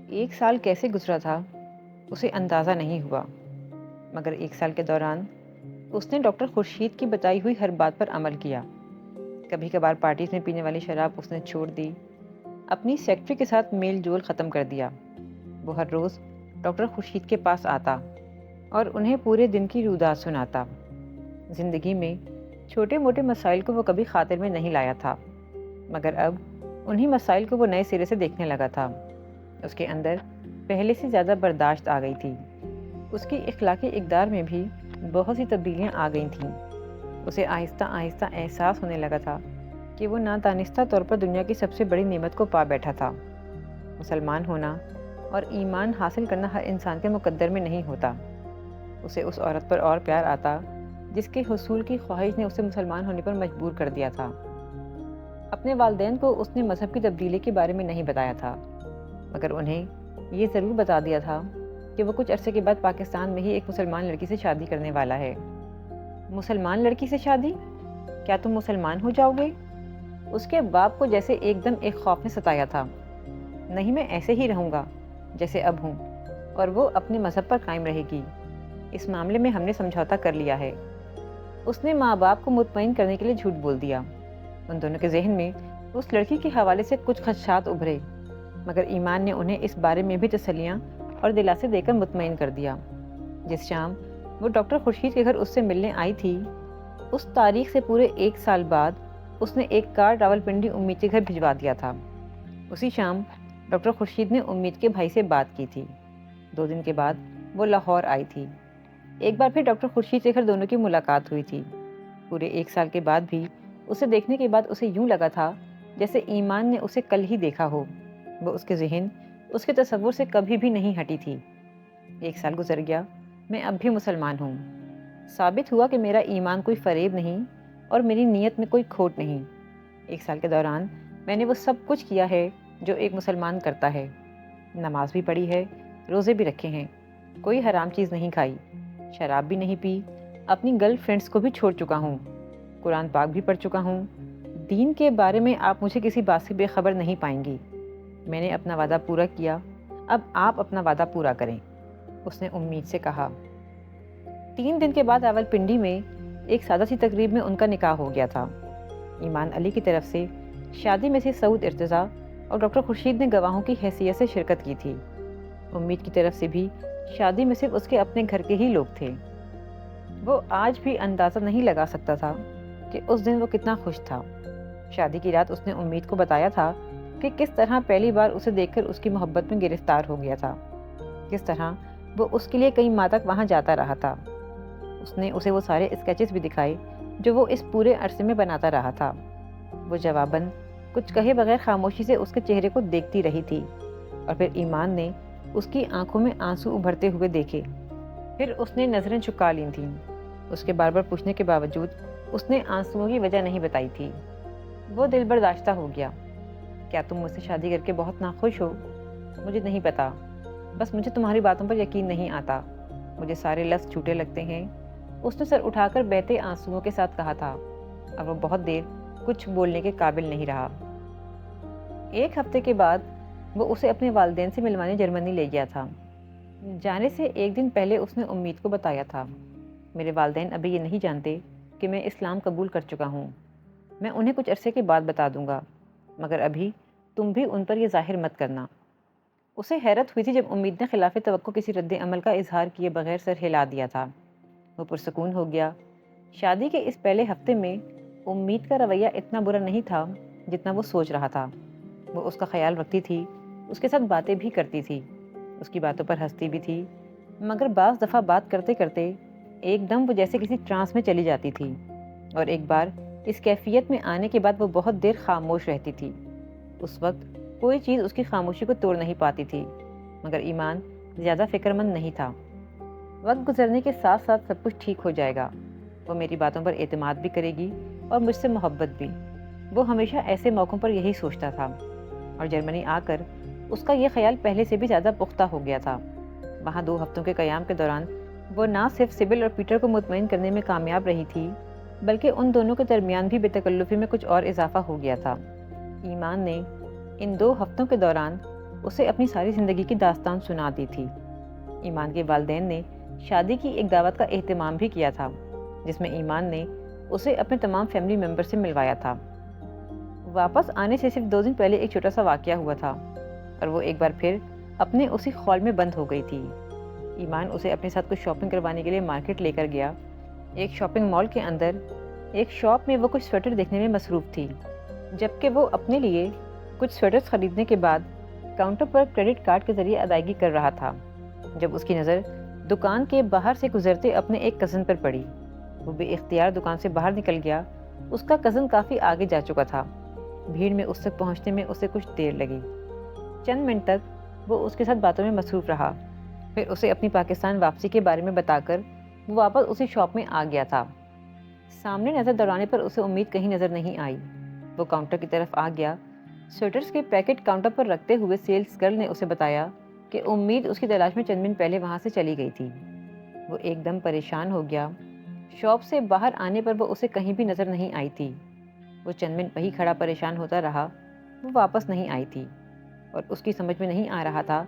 ایک سال کیسے گزرا تھا اسے اندازہ نہیں ہوا، مگر ایک سال کے دوران اس نے ڈاکٹر خورشید کی بتائی ہوئی ہر بات پر عمل کیا۔ کبھی کبھار پارٹیز میں پینے والی شراب اس نے چھوڑ دی، اپنی سیکٹری کے ساتھ میل جول ختم کر دیا۔ وہ ہر روز ڈاکٹر خورشید کے پاس آتا اور انہیں پورے دن کی روداد سناتا۔ زندگی میں چھوٹے موٹے مسائل کو وہ کبھی خاطر میں نہیں لایا تھا، مگر اب انہی مسائل کو وہ نئے سرے سے دیکھنے لگا تھا۔ اس کے اندر پہلے سے زیادہ برداشت آ گئی تھی۔ اس کی اخلاقی اقدار میں بھی بہت سی تبدیلیاں آ گئی تھیں۔ اسے آہستہ آہستہ احساس ہونے لگا تھا کہ وہ نادانستہ طور پر دنیا کی سب سے بڑی نعمت کو پا بیٹھا تھا۔ مسلمان ہونا اور ایمان حاصل کرنا ہر انسان کے مقدر میں نہیں ہوتا۔ اسے اس عورت پر اور پیار آتا جس کے حصول کی خواہش نے اسے مسلمان ہونے پر مجبور کر دیا تھا۔ اپنے والدین کو اس نے مذہب کی تبدیلی کے بارے میں نہیں بتایا تھا، مگر انہیں یہ ضرور بتا دیا تھا کہ وہ کچھ عرصے کے بعد پاکستان میں ہی ایک مسلمان لڑکی سے شادی کرنے والا ہے۔ مسلمان لڑکی سے شادی؟ کیا تم مسلمان ہو جاؤ گے؟ اس کے باپ کو جیسے ایک دم ایک خوف نے ستایا تھا۔ نہیں، میں ایسے ہی رہوں گا جیسے اب ہوں، اور وہ اپنے مذہب پر قائم رہے گی۔ اس معاملے میں ہم نے سمجھوتا کر لیا ہے۔ اس نے ماں باپ کو مطمئن کرنے کے لیے جھوٹ بول دیا۔ ان دونوں کے ذہن میں اس لڑکی کے حوالے سے کچھ خدشات ابھرے، مگر ایمان نے انہیں اس بارے میں بھی تسلیاں اور دلاسے دے کر مطمئن کر دیا۔ جس شام وہ ڈاکٹر خورشید کے گھر اس سے ملنے آئی تھی، اس تاریخ سے پورے ایک سال بعد اس نے ایک کارڈ راولپنڈی امید کے گھر بھجوا دیا تھا۔ اسی شام ڈاکٹر خورشید نے امید کے بھائی سے بات کی تھی۔ 2 دن کے بعد وہ لاہور آئی تھی۔ ایک بار پھر ڈاکٹر خورشید کے گھر دونوں کی ملاقات ہوئی تھی۔ پورے ایک سال کے بعد بھی اسے دیکھنے کے بعد اسے یوں لگا تھا جیسے ایمان نے اسے کل ہی دیکھا ہو۔ وہ اس کے ذہن، اس کے تصور سے کبھی بھی نہیں ہٹی تھی۔ 1 سال گزر گیا، میں اب بھی مسلمان ہوں۔ ثابت ہوا کہ میرا ایمان کوئی فریب نہیں اور میری نیت میں کوئی کھوٹ نہیں۔ 1 سال کے دوران میں نے وہ سب کچھ کیا ہے جو ایک مسلمان کرتا ہے۔ نماز بھی پڑھی ہے، روزے بھی رکھے ہیں، کوئی حرام چیز نہیں کھائی، شراب بھی نہیں پی، اپنی گرل فرینڈز کو بھی چھوڑ چکا ہوں، قرآن پاک بھی پڑھ چکا ہوں۔ دین کے بارے میں آپ مجھے کسی بات سے بے خبر نہیں پائیں گی۔ میں نے اپنا وعدہ پورا کیا، اب آپ اپنا وعدہ پورا کریں، اس نے امید سے کہا۔ 3 دن کے بعد راولپنڈی میں ایک سادہ سی تقریب میں ان کا نکاح ہو گیا تھا۔ ایمان علی کی طرف سے شادی میں سے سعود ارتضیٰ اور ڈاکٹر خورشید نے گواہوں کی حیثیت سے شرکت کی تھی۔ امید کی طرف سے بھی شادی میں صرف اس کے اپنے گھر کے ہی لوگ تھے۔ وہ آج بھی اندازہ نہیں لگا سکتا تھا کہ اس دن وہ کتنا خوش تھا۔ شادی کی رات اس نے امید کو بتایا تھا کہ کس طرح پہلی بار اسے دیکھ کر اس کی محبت میں گرفتار ہو گیا تھا، کس طرح وہ اس کے لیے کئی ماہ تک وہاں جاتا رہا تھا۔ اس نے اسے وہ سارے اسکیچز بھی دکھائے جو وہ اس پورے عرصے میں بناتا رہا تھا۔ وہ جواباً کچھ کہے بغیر خاموشی سے اس کے چہرے کو دیکھتی رہی تھی، اور پھر ایمان نے اس کی آنکھوں میں آنسو ابھرتے ہوئے دیکھے۔ پھر اس نے نظریں چکا لی تھیں۔ اس کے بار بار پوچھنے کے باوجود اس نے آنسوؤں کی وجہ نہیں بتائی تھی۔ وہ دل برداشتہ ہو گیا۔ کیا تم مجھ سے شادی کر کے بہت ناخوش ہو؟ مجھے نہیں پتا، بس مجھے تمہاری باتوں پر یقین نہیں آتا، مجھے سارے لفظ جھوٹے لگتے ہیں، اس نے سر اٹھا کر بہتے آنسوؤں کے ساتھ کہا تھا، اور وہ بہت دیر کچھ بولنے کے قابل نہیں رہا۔ 1 ہفتے کے بعد وہ اسے اپنے والدین سے ملوانے جرمنی لے گیا تھا۔ جانے سے 1 دن پہلے اس نے امید کو بتایا تھا، میرے والدین ابھی یہ نہیں جانتے کہ میں اسلام قبول کر چکا ہوں، میں انہیں کچھ عرصے کے بعد بتا دوں گا، مگر ابھی تم بھی ان پر یہ ظاہر مت کرنا۔ اسے حیرت ہوئی تھی جب امید نے خلاف توقع کسی رد عمل کا اظہار کیے بغیر سر ہلا دیا تھا۔ وہ پرسکون ہو گیا۔ شادی کے اس پہلے ہفتے میں امید کا رویہ اتنا برا نہیں تھا جتنا وہ سوچ رہا تھا۔ وہ اس کا خیال رکھتی تھی، اس کے ساتھ باتیں بھی کرتی تھی، اس کی باتوں پر ہنستی بھی تھی، مگر بعض دفعہ بات کرتے کرتے ایک دم وہ جیسے کسی ٹرانس میں چلی جاتی تھی، اور ایک بار اس کیفیت میں آنے کے بعد وہ بہت دیر خاموش رہتی تھی۔ اس وقت کوئی چیز اس کی خاموشی کو توڑ نہیں پاتی تھی، مگر ایمان زیادہ فکر مند نہیں تھا۔ وقت گزرنے کے ساتھ ساتھ سب کچھ ٹھیک ہو جائے گا، وہ میری باتوں پر اعتماد بھی کرے گی اور مجھ سے محبت بھی۔ وہ ہمیشہ ایسے موقعوں پر یہی سوچتا تھا، اور جرمنی آ کر اس کا یہ خیال پہلے سے بھی زیادہ پختہ ہو گیا تھا۔ وہاں 2 ہفتوں کے قیام کے دوران وہ نہ صرف سبل اور پیٹر کو مطمئن کرنے میں کامیاب رہی تھی، بلکہ ان دونوں کے درمیان بھی بے تکلفی میں کچھ اور اضافہ ہو گیا تھا۔ ایمان نے ان 2 ہفتوں کے دوران اسے اپنی ساری زندگی کی داستان سنا دی تھی۔ ایمان کے والدین نے شادی کی ایک دعوت کا اہتمام بھی کیا تھا، جس میں ایمان نے اسے اپنے تمام فیملی ممبر سے ملوایا تھا۔ واپس آنے سے صرف 2 دن پہلے ایک چھوٹا سا واقعہ ہوا تھا اور وہ ایک بار پھر اپنے اسی خول میں بند ہو گئی تھی۔ ایمان اسے اپنے ساتھ کچھ شاپنگ کروانے کے لیے مارکیٹ لے کر گیا۔ ایک شاپنگ مال کے اندر ایک شاپ میں وہ کچھ سویٹر دیکھنے میں مصروف تھی، جبکہ وہ اپنے لیے کچھ سویٹرز خریدنے کے بعد کاؤنٹر پر کریڈٹ کارڈ کے ذریعے ادائیگی کر رہا تھا، جب اس کی نظر دکان کے باہر سے گزرتے اپنے ایک کزن پر پڑی۔ وہ بے اختیار دکان سے باہر نکل گیا۔ اس کا کزن کافی آگے جا چکا تھا۔ بھیڑ میں اس تک پہنچنے میں اسے کچھ دیر لگی۔ چند منٹ تک وہ اس کے ساتھ باتوں میں مصروف رہا، پھر اسے اپنی پاکستان واپسی کے بارے میں بتا کر وہ واپس اسی شاپ میں آ گیا تھا۔ سامنے نظر دوڑانے پر اسے امید کہیں نظر نہیں آئی۔ وہ کاؤنٹر کی طرف آ گیا۔ سویٹرز کے پیکٹ کاؤنٹر پر رکھتے ہوئے سیلز گرل نے اسے بتایا کہ امید اس کی تلاش میں چند منٹ پہلے وہاں سے چلی گئی تھی۔ وہ ایک دم پریشان ہو گیا۔ شاپ سے باہر آنے پر وہ اسے کہیں بھی نظر نہیں آئی تھی۔ وہ چند منٹ وہیں کھڑا پریشان ہوتا رہا۔ وہ واپس نہیں آئی تھی اور اس کی سمجھ میں نہیں آ رہا تھا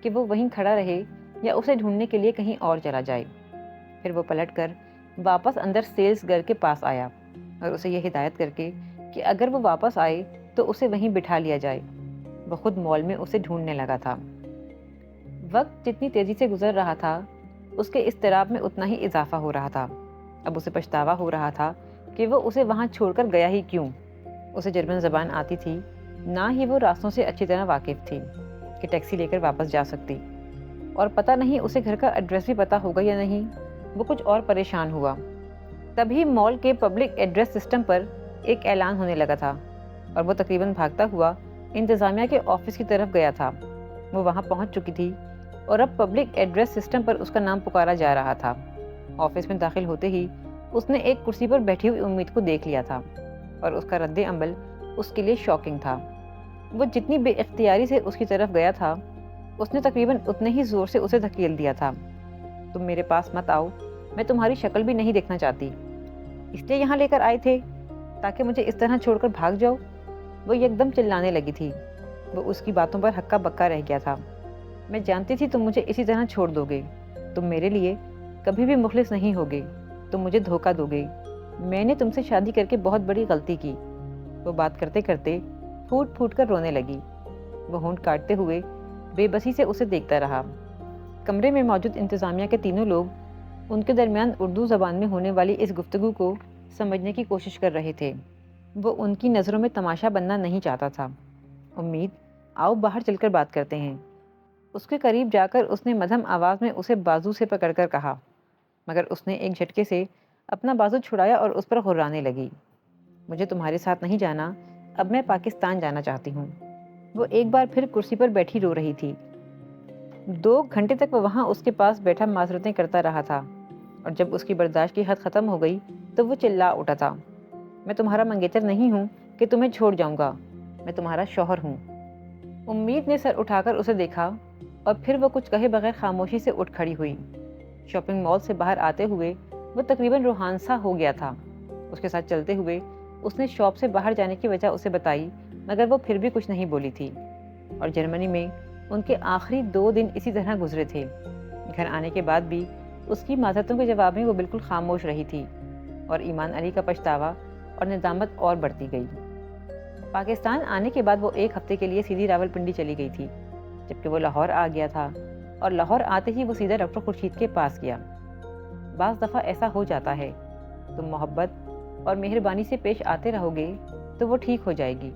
کہ وہ وہیں کھڑا رہے یا اسے ڈھونڈنے کے لیے کہیں اور چلا جائے۔ پھر وہ پلٹ کر واپس اندر سیلز گرل کے پاس آیا اور اسے یہ ہدایت کر کے کہ اگر وہ واپس آئے تو اسے وہیں بٹھا لیا جائے۔ وہ خود مال میں اسے ڈھونڈنے لگا تھا۔ وقت جتنی تیزی سے گزر رہا تھا، اس کے اضطراب میں اتنا ہی اضافہ ہو رہا تھا۔ اب اسے پچھتاوا ہو رہا تھا کہ وہ اسے وہاں چھوڑ کر گیا ہی کیوں۔ اسے جرمن زبان آتی تھی، نہ ہی وہ راستوں سے اچھی طرح واقف تھی کہ ٹیکسی لے کر واپس جا سکتی، اور پتہ نہیں اسے گھر کا ایڈریس بھی پتہ ہوگا یا نہیں۔ وہ کچھ اور پریشان ہوا۔ تبھی مال کے پبلک ایڈریس سسٹم پر ایک اعلان ہونے لگا تھا اور وہ تقریباً بھاگتا ہوا انتظامیہ کے آفس کی طرف گیا تھا۔ وہ وہاں پہنچ چکی تھی اور اب پبلک ایڈریس سسٹم پر اس کا نام پکارا جا رہا تھا۔ آفس میں داخل ہوتے ہی اس نے ایک کرسی پر بیٹھی ہوئی امید کو دیکھ لیا تھا اور اس کا رد عمل اس کے لیے شاکنگ تھا۔ وہ جتنی بے اختیاری سے اس کی طرف گیا تھا، اس نے تقریباً اتنے ہی زور سے اسے دھکیل دیا تھا۔ تم میرے پاس مت آؤ، میں تمہاری شکل بھی نہیں دیکھنا چاہتی۔ اس لیے یہاں لے کر آئے تھے تاکہ مجھے اس طرح چھوڑ کر بھاگ جاؤ؟ وہ یکدم چلانے لگی تھی۔ وہ اس کی باتوں پر ہکا بکا رہ گیا تھا۔ میں جانتی تھی تم مجھے اسی طرح چھوڑ دو گے۔ تم میرے لیے کبھی بھی مخلص نہیں ہوگے۔ تم مجھے دھوکہ دو گے۔ میں نے تم سے شادی کر کے بہت بڑی غلطی کی۔ وہ بات کرتے کرتے پھوٹ پھوٹ کر رونے لگی۔ وہ ہونٹ کاٹتے ہوئے بے بسی سے اسے دیکھتا رہا۔ کمرے میں موجود انتظامیہ کے تینوں لوگ ان کے درمیان اردو زبان میں ہونے والی اس گفتگو کو سمجھنے کی کوشش کر رہے تھے۔ وہ ان کی نظروں میں تماشا بننا نہیں چاہتا تھا۔ امید، آؤ باہر چل کر بات کرتے ہیں۔ اس کے قریب جا کر اس نے مدھم آواز میں اسے بازو سے پکڑ کر کہا، مگر اس نے ایک جھٹکے سے اپنا بازو چھڑایا اور اس پر غرانے لگی۔ مجھے تمہارے ساتھ نہیں جانا، اب میں پاکستان جانا چاہتی ہوں۔ وہ ایک بار پھر کرسی پر بیٹھی رو رہی تھی۔ 2 گھنٹے تک وہ وہاں اس کے پاس بیٹھا معذرتیں کرتا رہا تھا، اور جب اس کی برداشت کی حد ختم ہو گئی تو وہ چلا اٹھا تھا۔ میں تمہارا منگیتر نہیں ہوں کہ تمہیں چھوڑ جاؤں گا، میں تمہارا شوہر ہوں۔ امید نے سر اٹھا کر اسے دیکھا اور پھر وہ کچھ کہے بغیر خاموشی سے اٹھ کھڑی ہوئی۔ شاپنگ مال سے باہر آتے ہوئے وہ تقریباً روحان سا ہو گیا تھا۔ اس کے ساتھ چلتے ہوئے اس نے شاپ سے باہر جانے کی وجہ اسے بتائی، مگر وہ پھر بھی کچھ نہیں بولی تھی۔ اور جرمنی میں ان کے آخری 2 دن اسی طرح گزرے تھے۔ گھر آنے کے بعد بھی اس کی معذرتوں کے جواب میں وہ بالکل خاموش رہی تھی، اور ایمان علی کا پچھتاوا اور ندامت اور بڑھتی گئی۔ پاکستان آنے کے بعد وہ 1 ہفتے کے لیے سیدھی راولپنڈی چلی گئی تھی، جبکہ وہ لاہور آ گیا تھا، اور لاہور آتے ہی وہ سیدھا ڈاکٹر خورشید کے پاس گیا۔ بعض دفعہ ایسا ہو جاتا ہے، تم محبت اور مہربانی سے پیش آتے رہو گے تو وہ ٹھیک ہو جائے گی۔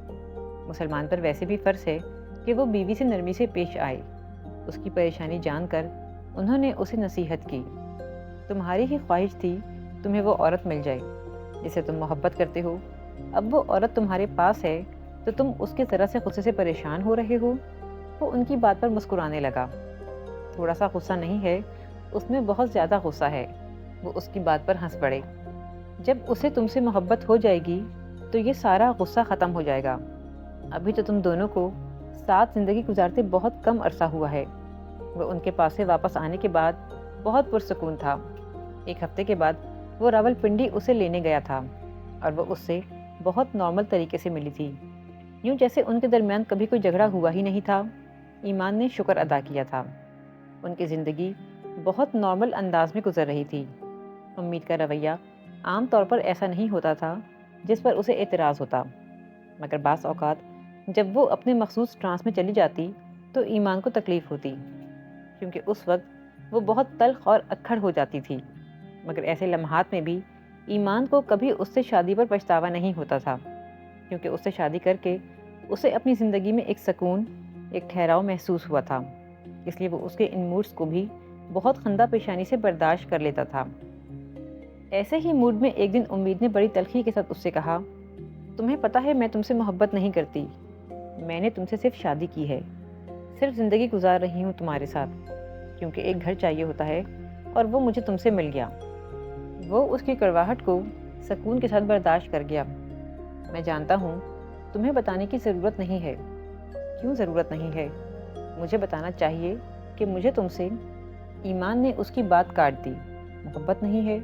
مسلمان پر ویسے بھی فرض ہے کہ وہ بیوی سے نرمی سے پیش آئے۔ اس کی پریشانی جان کر انہوں نے اسے نصیحت کی، تمہاری ہی خواہش تھی تمہیں وہ عورت مل جائے جسے تم محبت کرتے ہو۔ اب وہ عورت تمہارے پاس ہے تو تم اس کے ذرا سے غصے سے پریشان ہو رہے ہو۔ وہ ان کی بات پر مسکرانے لگا۔ تھوڑا سا غصہ نہیں ہے، اس میں بہت زیادہ غصہ ہے۔ وہ اس کی بات پر ہنس پڑے۔ جب اسے تم سے محبت ہو جائے گی تو یہ سارا غصہ ختم ہو جائے گا۔ ابھی تو تم دونوں کو ساتھ زندگی گزارتے بہت کم عرصہ ہوا ہے۔ وہ ان کے پاس سے واپس آنے کے بعد بہت پرسکون تھا۔ 1 ہفتے کے بعد وہ راولپنڈی اسے لینے گیا تھا، اور وہ اس سے بہت نارمل طریقے سے ملی تھی، یوں جیسے ان کے درمیان کبھی کوئی جھگڑا ہوا ہی نہیں تھا۔ ایمان نے شکر ادا کیا تھا۔ ان کی زندگی بہت نارمل انداز میں گزر رہی تھی۔ امید کا رویہ عام طور پر ایسا نہیں ہوتا تھا جس پر اسے اعتراض ہوتا، مگر بعض اوقات جب وہ اپنے مخصوص ٹرانس میں چلی جاتی تو ایمان کو تکلیف ہوتی، کیونکہ اس وقت وہ بہت تلخ اور اکھڑ ہو جاتی تھی۔ مگر ایسے لمحات میں بھی ایمان کو کبھی اس سے شادی پر پچھتاوا نہیں ہوتا تھا، کیونکہ اس سے شادی کر کے اسے اپنی زندگی میں ایک سکون، ایک ٹھہراؤ محسوس ہوا تھا۔ اس لیے وہ اس کے ان موڈز کو بھی بہت خندہ پیشانی سے برداشت کر لیتا تھا۔ ایسے ہی موڈ میں ایک دن امید نے بڑی تلخی کے ساتھ اس سے کہا، تمہیں پتہ ہے میں تم سے محبت نہیں کرتی، میں نے تم سے صرف شادی کی ہے، صرف زندگی گزار رہی ہوں تمہارے ساتھ، کیونکہ ایک گھر چاہیے ہوتا ہے اور وہ مجھے تم سے مل گیا۔ وہ اس کی کڑواہٹ کو سکون کے ساتھ برداشت کر گیا۔ میں جانتا ہوں تمہیں بتانے کی ضرورت نہیں ہے۔ کیوں ضرورت نہیں ہے؟ مجھے بتانا چاہیے کہ مجھے تم سے، ایمان نے اس کی بات کاٹ دی، محبت نہیں ہے؟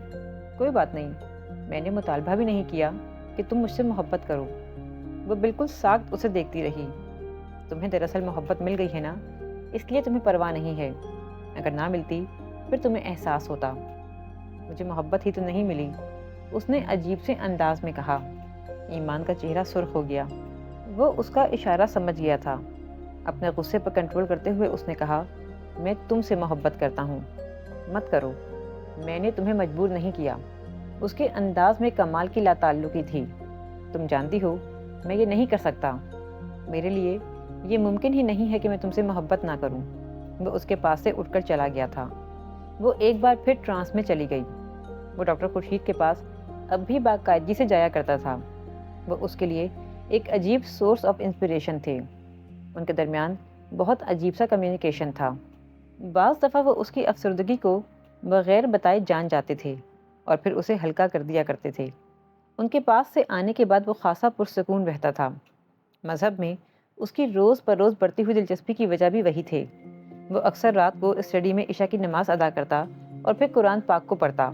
کوئی بات نہیں، میں نے مطالبہ بھی نہیں کیا کہ تم مجھ سے محبت کرو۔ وہ بالکل ساکت اسے دیکھتی رہی۔ تمہیں دراصل محبت مل گئی ہے نا، اس لیے تمہیں پرواہ نہیں ہے، اگر نہ ملتی پھر تمہیں احساس ہوتا۔ مجھے محبت ہی تو نہیں ملی، اس نے عجیب سے انداز میں کہا۔ ایمان کا چہرہ سرخ ہو گیا۔ وہ اس کا اشارہ سمجھ گیا تھا۔ اپنے غصے پر کنٹرول کرتے ہوئے اس نے کہا، میں تم سے محبت کرتا ہوں، مت کرو، میں نے تمہیں مجبور نہیں کیا۔ اس کے انداز میں کمال کی لا تعلقی تھی۔ تم جانتی ہو میں یہ نہیں کر سکتا، میرے لیے یہ ممکن ہی نہیں ہے کہ میں تم سے محبت نہ کروں۔ وہ اس کے پاس سے اٹھ کر چلا گیا تھا۔ وہ ایک بار پھر ٹرانس میں چلی گئی۔ وہ ڈاکٹر خورشید کے پاس اب بھی باقاعدگی سے جایا کرتا تھا۔ وہ اس کے لیے ایک عجیب سورس آف انسپریشن تھے۔ ان کے درمیان بہت عجیب سا کمیونیکیشن تھا۔ بعض دفعہ وہ اس کی افسردگی کو بغیر بتائے جان جاتے تھے اور پھر اسے ہلکا کر دیا کرتے تھے۔ ان کے پاس سے آنے کے بعد وہ خاصا پرسکون رہتا تھا۔ مذہب میں اس کی روز بروز بڑھتی ہوئی دلچسپی کی وجہ بھی وہی تھے۔ وہ اکثر رات کو اسٹڈی میں عشاء کی نماز ادا کرتا اور پھر قرآن پاک کو پڑھتا۔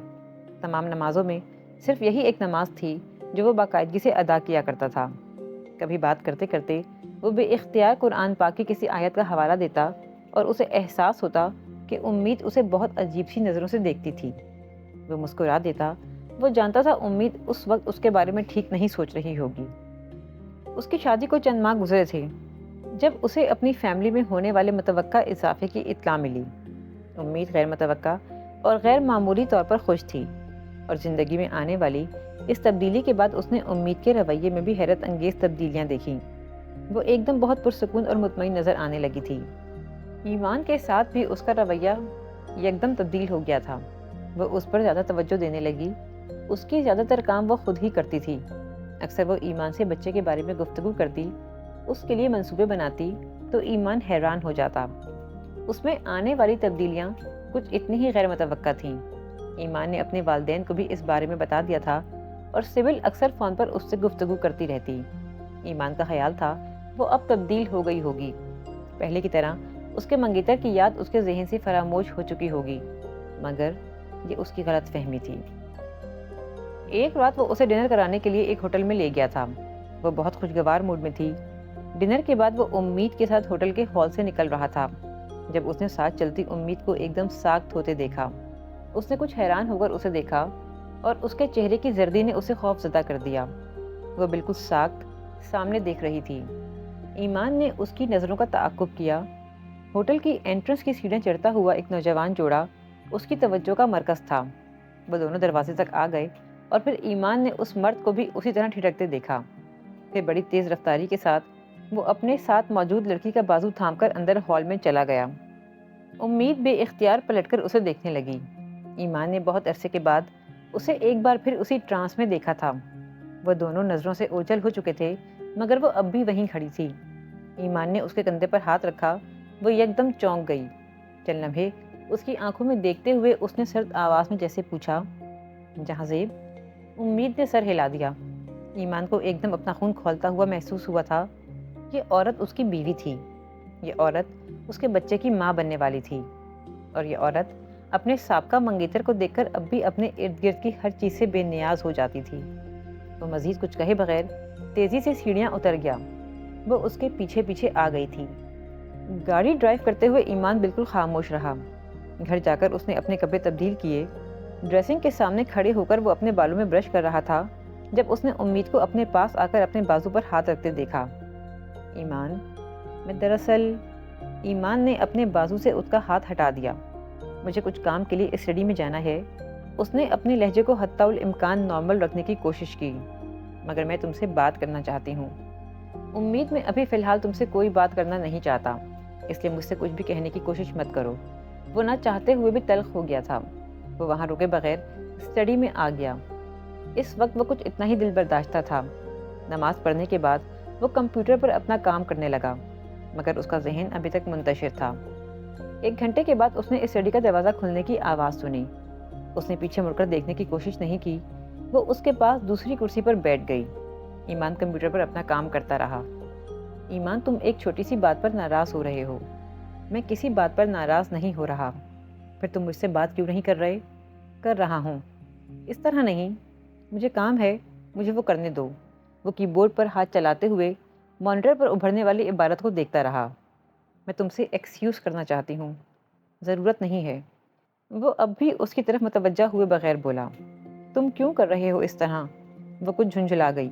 تمام نمازوں میں صرف یہی ایک نماز تھی جو وہ باقاعدگی سے ادا کیا کرتا تھا۔ کبھی بات کرتے کرتے وہ بے اختیار قرآن پاک کی کسی آیت کا حوالہ دیتا اور اسے احساس ہوتا کہ امید اسے بہت عجیب سی نظروں سے دیکھتی تھی۔ وہ مسکرا دیتا۔ وہ جانتا تھا امید اس وقت اس کے بارے میں ٹھیک نہیں سوچ رہی ہوگی۔ اس کی شادی کو چند ماہ گزرے تھے جب اسے اپنی فیملی میں ہونے والے متوقع اضافے کی اطلاع ملی۔ امید غیر متوقع اور غیر معمولی طور پر خوش تھی، اور زندگی میں آنے والی اس تبدیلی کے بعد اس نے امید کے رویے میں بھی حیرت انگیز تبدیلیاں دیکھیں۔ وہ ایک دم بہت پرسکون اور مطمئن نظر آنے لگی تھی۔ ایمان کے ساتھ بھی اس کا رویہ یکدم تبدیل ہو گیا تھا۔ وہ اس پر زیادہ توجہ دینے لگی۔ اس کی زیادہ تر کام وہ خود ہی کرتی تھی۔ اکثر وہ ایمان سے بچے کے بارے میں گفتگو کرتی، اس کے لیے منصوبے بناتی تو ایمان حیران ہو جاتا۔ اس میں آنے والی تبدیلیاں کچھ اتنی ہی غیر متوقع تھیں۔ ایمان نے اپنے والدین کو بھی اس بارے میں بتا دیا تھا اور سبل اکثر فون پر اس سے گفتگو کرتی رہتی۔ ایمان کا خیال تھا وہ اب تبدیل ہو گئی ہوگی، پہلے کی طرح اس کے منگیتر کی یاد اس کے ذہن سے فراموش ہو چکی ہوگی، مگر یہ اس کی غلط فہمی تھی۔ ایک رات وہ اسے ڈنر کرانے کے لیے ایک ہوٹل میں لے گیا تھا۔ وہ بہت خوشگوار موڈ میں تھی۔ ڈنر کے بعد وہ امید کے ساتھ ہوٹل کے ہال سے نکل رہا تھا جب اس نے ساتھ چلتی امید کو ایک دم ساکت ہوتے دیکھا۔ اس نے کچھ حیران ہو کر اسے دیکھا اور اس کے چہرے کی زردی نے اسے خوف زدہ کر دیا۔ وہ بالکل ساکت سامنے دیکھ رہی تھی۔ ایمان نے اس کی نظروں کا تعاقب کیا۔ ہوٹل کی انٹرنس کی سیڑھیاں چڑھتا ہوا ایک نوجوان جوڑا اس کی توجہ کا مرکز تھا۔ وہ دونوں دروازے تک آ گئے اور پھر ایمان نے اس مرد کو بھی اسی طرح ٹھٹکتے دیکھا۔ پھر بڑی تیز رفتاری کے ساتھ وہ اپنے ساتھ موجود لڑکی کا بازو تھام کر اندر ہال میں چلا گیا۔ امید بے اختیار پلٹ کر اسے دیکھنے لگی۔ ایمان نے بہت عرصے کے بعد اسے ایک بار پھر اسی ٹرانس میں دیکھا تھا۔ وہ دونوں نظروں سے اوجھل ہو چکے تھے، مگر وہ اب بھی وہیں کھڑی تھی۔ ایمان نے اس کے کندھے پر ہاتھ رکھا۔ وہ یکدم چونک گئی۔ چند لمحے اس کی آنکھوں میں دیکھتے ہوئے اس نے سرد آواز میں جیسے پوچھا، جہاں زیب؟ امید نے سر ہلا دیا۔ ایمان کو ایک دم اپنا خون کھولتا ہوا محسوس ہوا تھا۔ یہ عورت اس کی بیوی تھی۔ یہ عورت اس کے بچے کی ماں بننے والی تھی، اور یہ عورت اپنے سابقہ منگیتر کو دیکھ کر اب بھی اپنے ارد گرد کی ہر چیز سے بے نیاز ہو جاتی تھی۔ وہ مزید کچھ کہے بغیر تیزی سے سیڑھیاں اتر گیا۔ وہ اس کے پیچھے پیچھے آ گئی تھی۔ گاڑی ڈرائیو کرتے ہوئے ایمان بالکل خاموش رہا۔ گھر جا کر اس نے اپنے کپڑے تبدیل کیے۔ ڈریسنگ کے سامنے کھڑے ہو کر وہ اپنے بالوں میں برش کر رہا تھا جب اس نے امید کو اپنے پاس آ کر اپنے بازو پر ہاتھ رکھتے دیکھا۔ ایمان، میں دراصل… ایمان نے اپنے بازو سے اس کا ہاتھ ہٹا دیا۔ مجھے کچھ کام کے لیے اسٹڈی میں جانا ہے۔ اس نے اپنے لہجے کو حتی الامکان نارمل رکھنے کی کوشش کی۔ مگر میں تم سے بات کرنا چاہتی ہوں۔ امید میں ابھی فی الحال تم سے کوئی بات کرنا نہیں چاہتا، اس لیے مجھ سے کچھ بھی کہنے کی کوشش مت کرو۔ وہ نہ چاہتے ہوئے بھی تلخ ہو گیا تھا۔ وہ وہاں رکے بغیر اسٹڈی میں آ گیا۔ اس وقت وہ کچھ اتنا ہی دل برداشتہ تھا۔ نماز پڑھنے کے بعد وہ کمپیوٹر پر اپنا کام کرنے لگا، مگر اس کا ذہن ابھی تک منتشر تھا۔ 1 گھنٹے کے بعد اس نے اسٹڈی کا دروازہ کھلنے کی آواز سنی۔ اس نے پیچھے مڑ کر دیکھنے کی کوشش نہیں کی۔ وہ اس کے پاس دوسری کرسی پر بیٹھ گئی۔ ایمان کمپیوٹر پر اپنا کام کرتا رہا۔ ایمان، تم ایک چھوٹی سی بات پر ناراض ہو رہے ہو۔ میں کسی بات پر ناراض نہیں ہو رہا۔ پھر تم مجھ سے بات کیوں نہیں کر رہے؟ کر رہا ہوں۔ اس طرح نہیں، مجھے کام ہے، مجھے وہ کرنے دو۔ وہ کی بورڈ پر ہاتھ چلاتے ہوئے مانیٹر پر ابھرنے والی عبارت کو دیکھتا رہا۔ میں تم سے ایکسکیوز کرنا چاہتی ہوں۔ ضرورت نہیں ہے۔ وہ اب بھی اس کی طرف متوجہ ہوئے بغیر بولا۔ تم کیوں کر رہے ہو اس طرح؟ وہ کچھ جھنجھلا گئی۔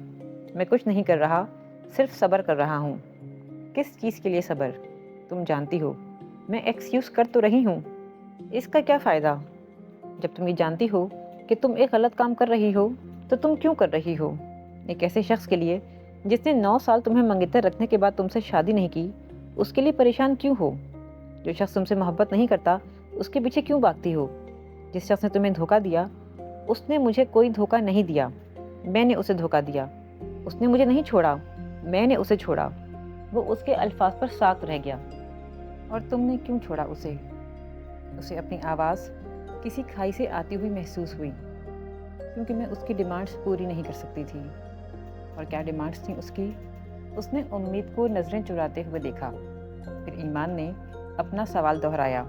میں کچھ نہیں کر رہا، صرف صبر کر رہا ہوں۔ کس چیز کے لیے صبر؟ تم جانتی ہو میں ایکسکیوز کر تو رہی ہوں۔ اس کا کیا فائدہ؟ جب تم یہ جانتی ہو کہ تم ایک غلط کام کر رہی ہو تو تم کیوں کر رہی ہو؟ ایک ایسے شخص کے لیے جس نے 9 سال تمہیں منگیتر رکھنے کے بعد تم سے شادی نہیں کی، اس کے لیے پریشان کیوں ہو؟ جو شخص تم سے محبت نہیں کرتا اس کے پیچھے کیوں بھاگتی ہو؟ جس شخص نے تمہیں دھوکہ دیا، اس نے مجھے کوئی دھوکہ نہیں دیا، میں نے اسے دھوکہ دیا۔ اس نے مجھے نہیں چھوڑا، میں نے اسے چھوڑا۔ وہ اس کے الفاظ پر ساکت رہ گیا۔ اور تم نے کیوں چھوڑا اسے؟ اسے اپنی آواز کسی کھائی سے آتی ہوئی محسوس ہوئی۔ کیونکہ میں اس کی ڈیمانڈز پوری نہیں کر سکتی تھی۔ اور کیا ڈیمانڈز تھیں اس کی؟ اس نے امید کو نظریں چراتے ہوئے دیکھا۔ پھر ایمان نے اپنا سوال دہرایا۔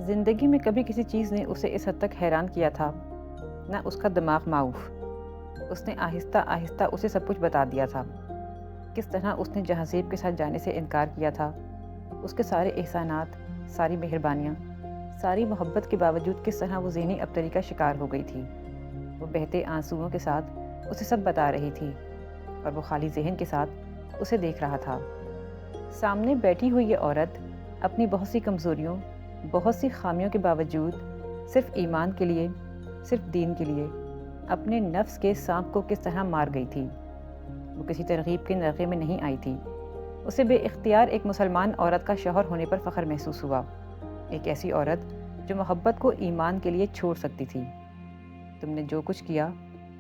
زندگی میں کبھی کسی چیز نے اسے اس حد تک حیران کیا تھا، نہ اس کا دماغ معاف۔ اس نے آہستہ آہستہ اسے سب کچھ بتا دیا تھا۔ کس طرح اس نے جہازیب کے ساتھ جانے سے انکار کیا تھا، اس کے سارے احسانات، ساری مہربانیاں، ساری محبت کے باوجود کس طرح وہ ذہنی ابتری کا شکار ہو گئی تھی۔ وہ بہتے آنسوؤں کے ساتھ اسے سب بتا رہی تھی، اور وہ خالی ذہن کے ساتھ اسے دیکھ رہا تھا۔ سامنے بیٹھی ہوئی یہ عورت اپنی بہت سی کمزوریوں، بہت سی خامیوں کے باوجود صرف ایمان کے لیے، صرف دین کے لیے اپنے نفس کے سانپ کو کس طرح مار گئی تھی۔ وہ کسی ترغیب کے نغے میں نہیں آئی تھی۔ اسے بے اختیار ایک مسلمان عورت کا شوہر ہونے پر فخر محسوس ہوا، ایک ایسی عورت جو محبت کو ایمان کے لیے چھوڑ سکتی تھی۔ تم نے جو کچھ کیا،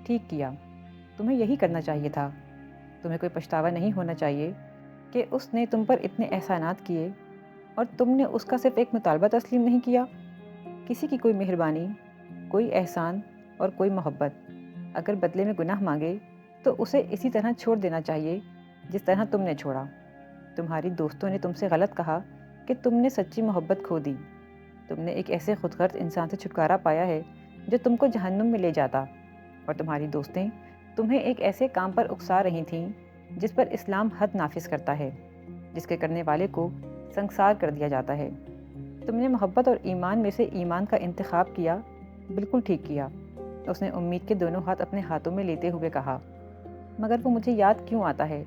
ٹھیک کیا۔ تمہیں یہی کرنا چاہیے تھا۔ تمہیں کوئی پچھتاوا نہیں ہونا چاہیے کہ اس نے تم پر اتنے احسانات کیے اور تم نے اس کا صرف ایک مطالبہ تسلیم نہیں کیا۔ کسی کی کوئی مہربانی، کوئی احسان اور کوئی محبت اگر بدلے میں گناہ مانگے تو اسے اسی طرح چھوڑ دینا چاہیے جس طرح تم نے چھوڑا۔ تمہاری دوستوں نے تم سے غلط کہا کہ تم نے سچی محبت کھو دی۔ تم نے ایک ایسے خود غرض انسان سے چھٹکارا پایا ہے جو تم کو جہنم میں لے جاتا، اور تمہاری دوستیں تمہیں ایک ایسے کام پر اکسا رہی تھیں جس پر اسلام حد نافذ کرتا ہے، جس کے کرنے والے کو سنگسار کر دیا جاتا ہے۔ تم نے محبت اور ایمان میں سے ایمان کا انتخاب کیا، بالکل ٹھیک کیا۔ اس نے امید کے دونوں ہاتھ اپنے ہاتھوں میں لیتے ہوئے کہا، مگر وہ مجھے یاد کیوں آتا ہے؟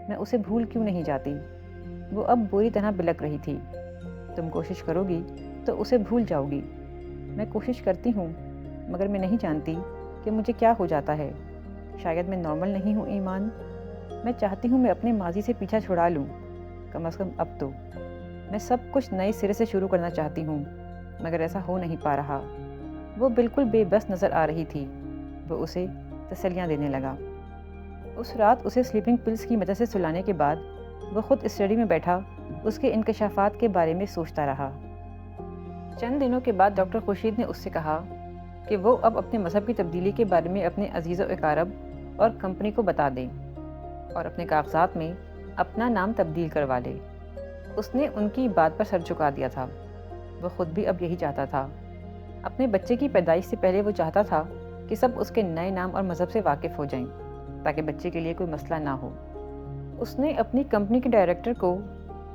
میں اسے بھول کیوں نہیں جاتی؟ وہ اب بری طرح بلک رہی تھی۔ تم کوشش کرو گی تو اسے بھول جاؤ گی۔ میں کوشش کرتی ہوں، مگر میں نہیں جانتی کہ مجھے کیا ہو جاتا ہے۔ شاید میں نارمل نہیں ہوں ایمان۔ میں چاہتی ہوں میں اپنے ماضی سے پیچھا چھڑا لوں، کم از کم اب تو۔ میں سب کچھ نئے سرے سے شروع کرنا چاہتی ہوں، مگر ایسا ہو نہیں پا رہا۔ وہ بالکل بے بس نظر آ رہی تھی۔ وہ اسے تسلیاں دینے لگا۔ اس رات اسے سلیپنگ پلز کی مدد سے سلانے کے بعد وہ خود اسٹڈی میں بیٹھا اس کے انکشافات کے بارے میں سوچتا رہا۔ چند دنوں کے بعد ڈاکٹر خورشید نے اس سے کہا کہ وہ اب اپنے مذہب کی تبدیلی کے بارے میں اپنے عزیز و اقارب اور کمپنی کو بتا دیں اور اپنے کاغذات میں اپنا نام تبدیل کروا لے۔ اس نے ان کی بات پر سر جھکا دیا تھا۔ وہ خود بھی اب یہی چاہتا تھا۔ اپنے بچے کی پیدائش سے پہلے وہ چاہتا تھا کہ سب اس کے نئے نام اور مذہب سے واقف ہو جائیں تاکہ بچے کے لیے کوئی مسئلہ نہ ہو۔ اس نے اپنی کمپنی کے ڈائریکٹر کو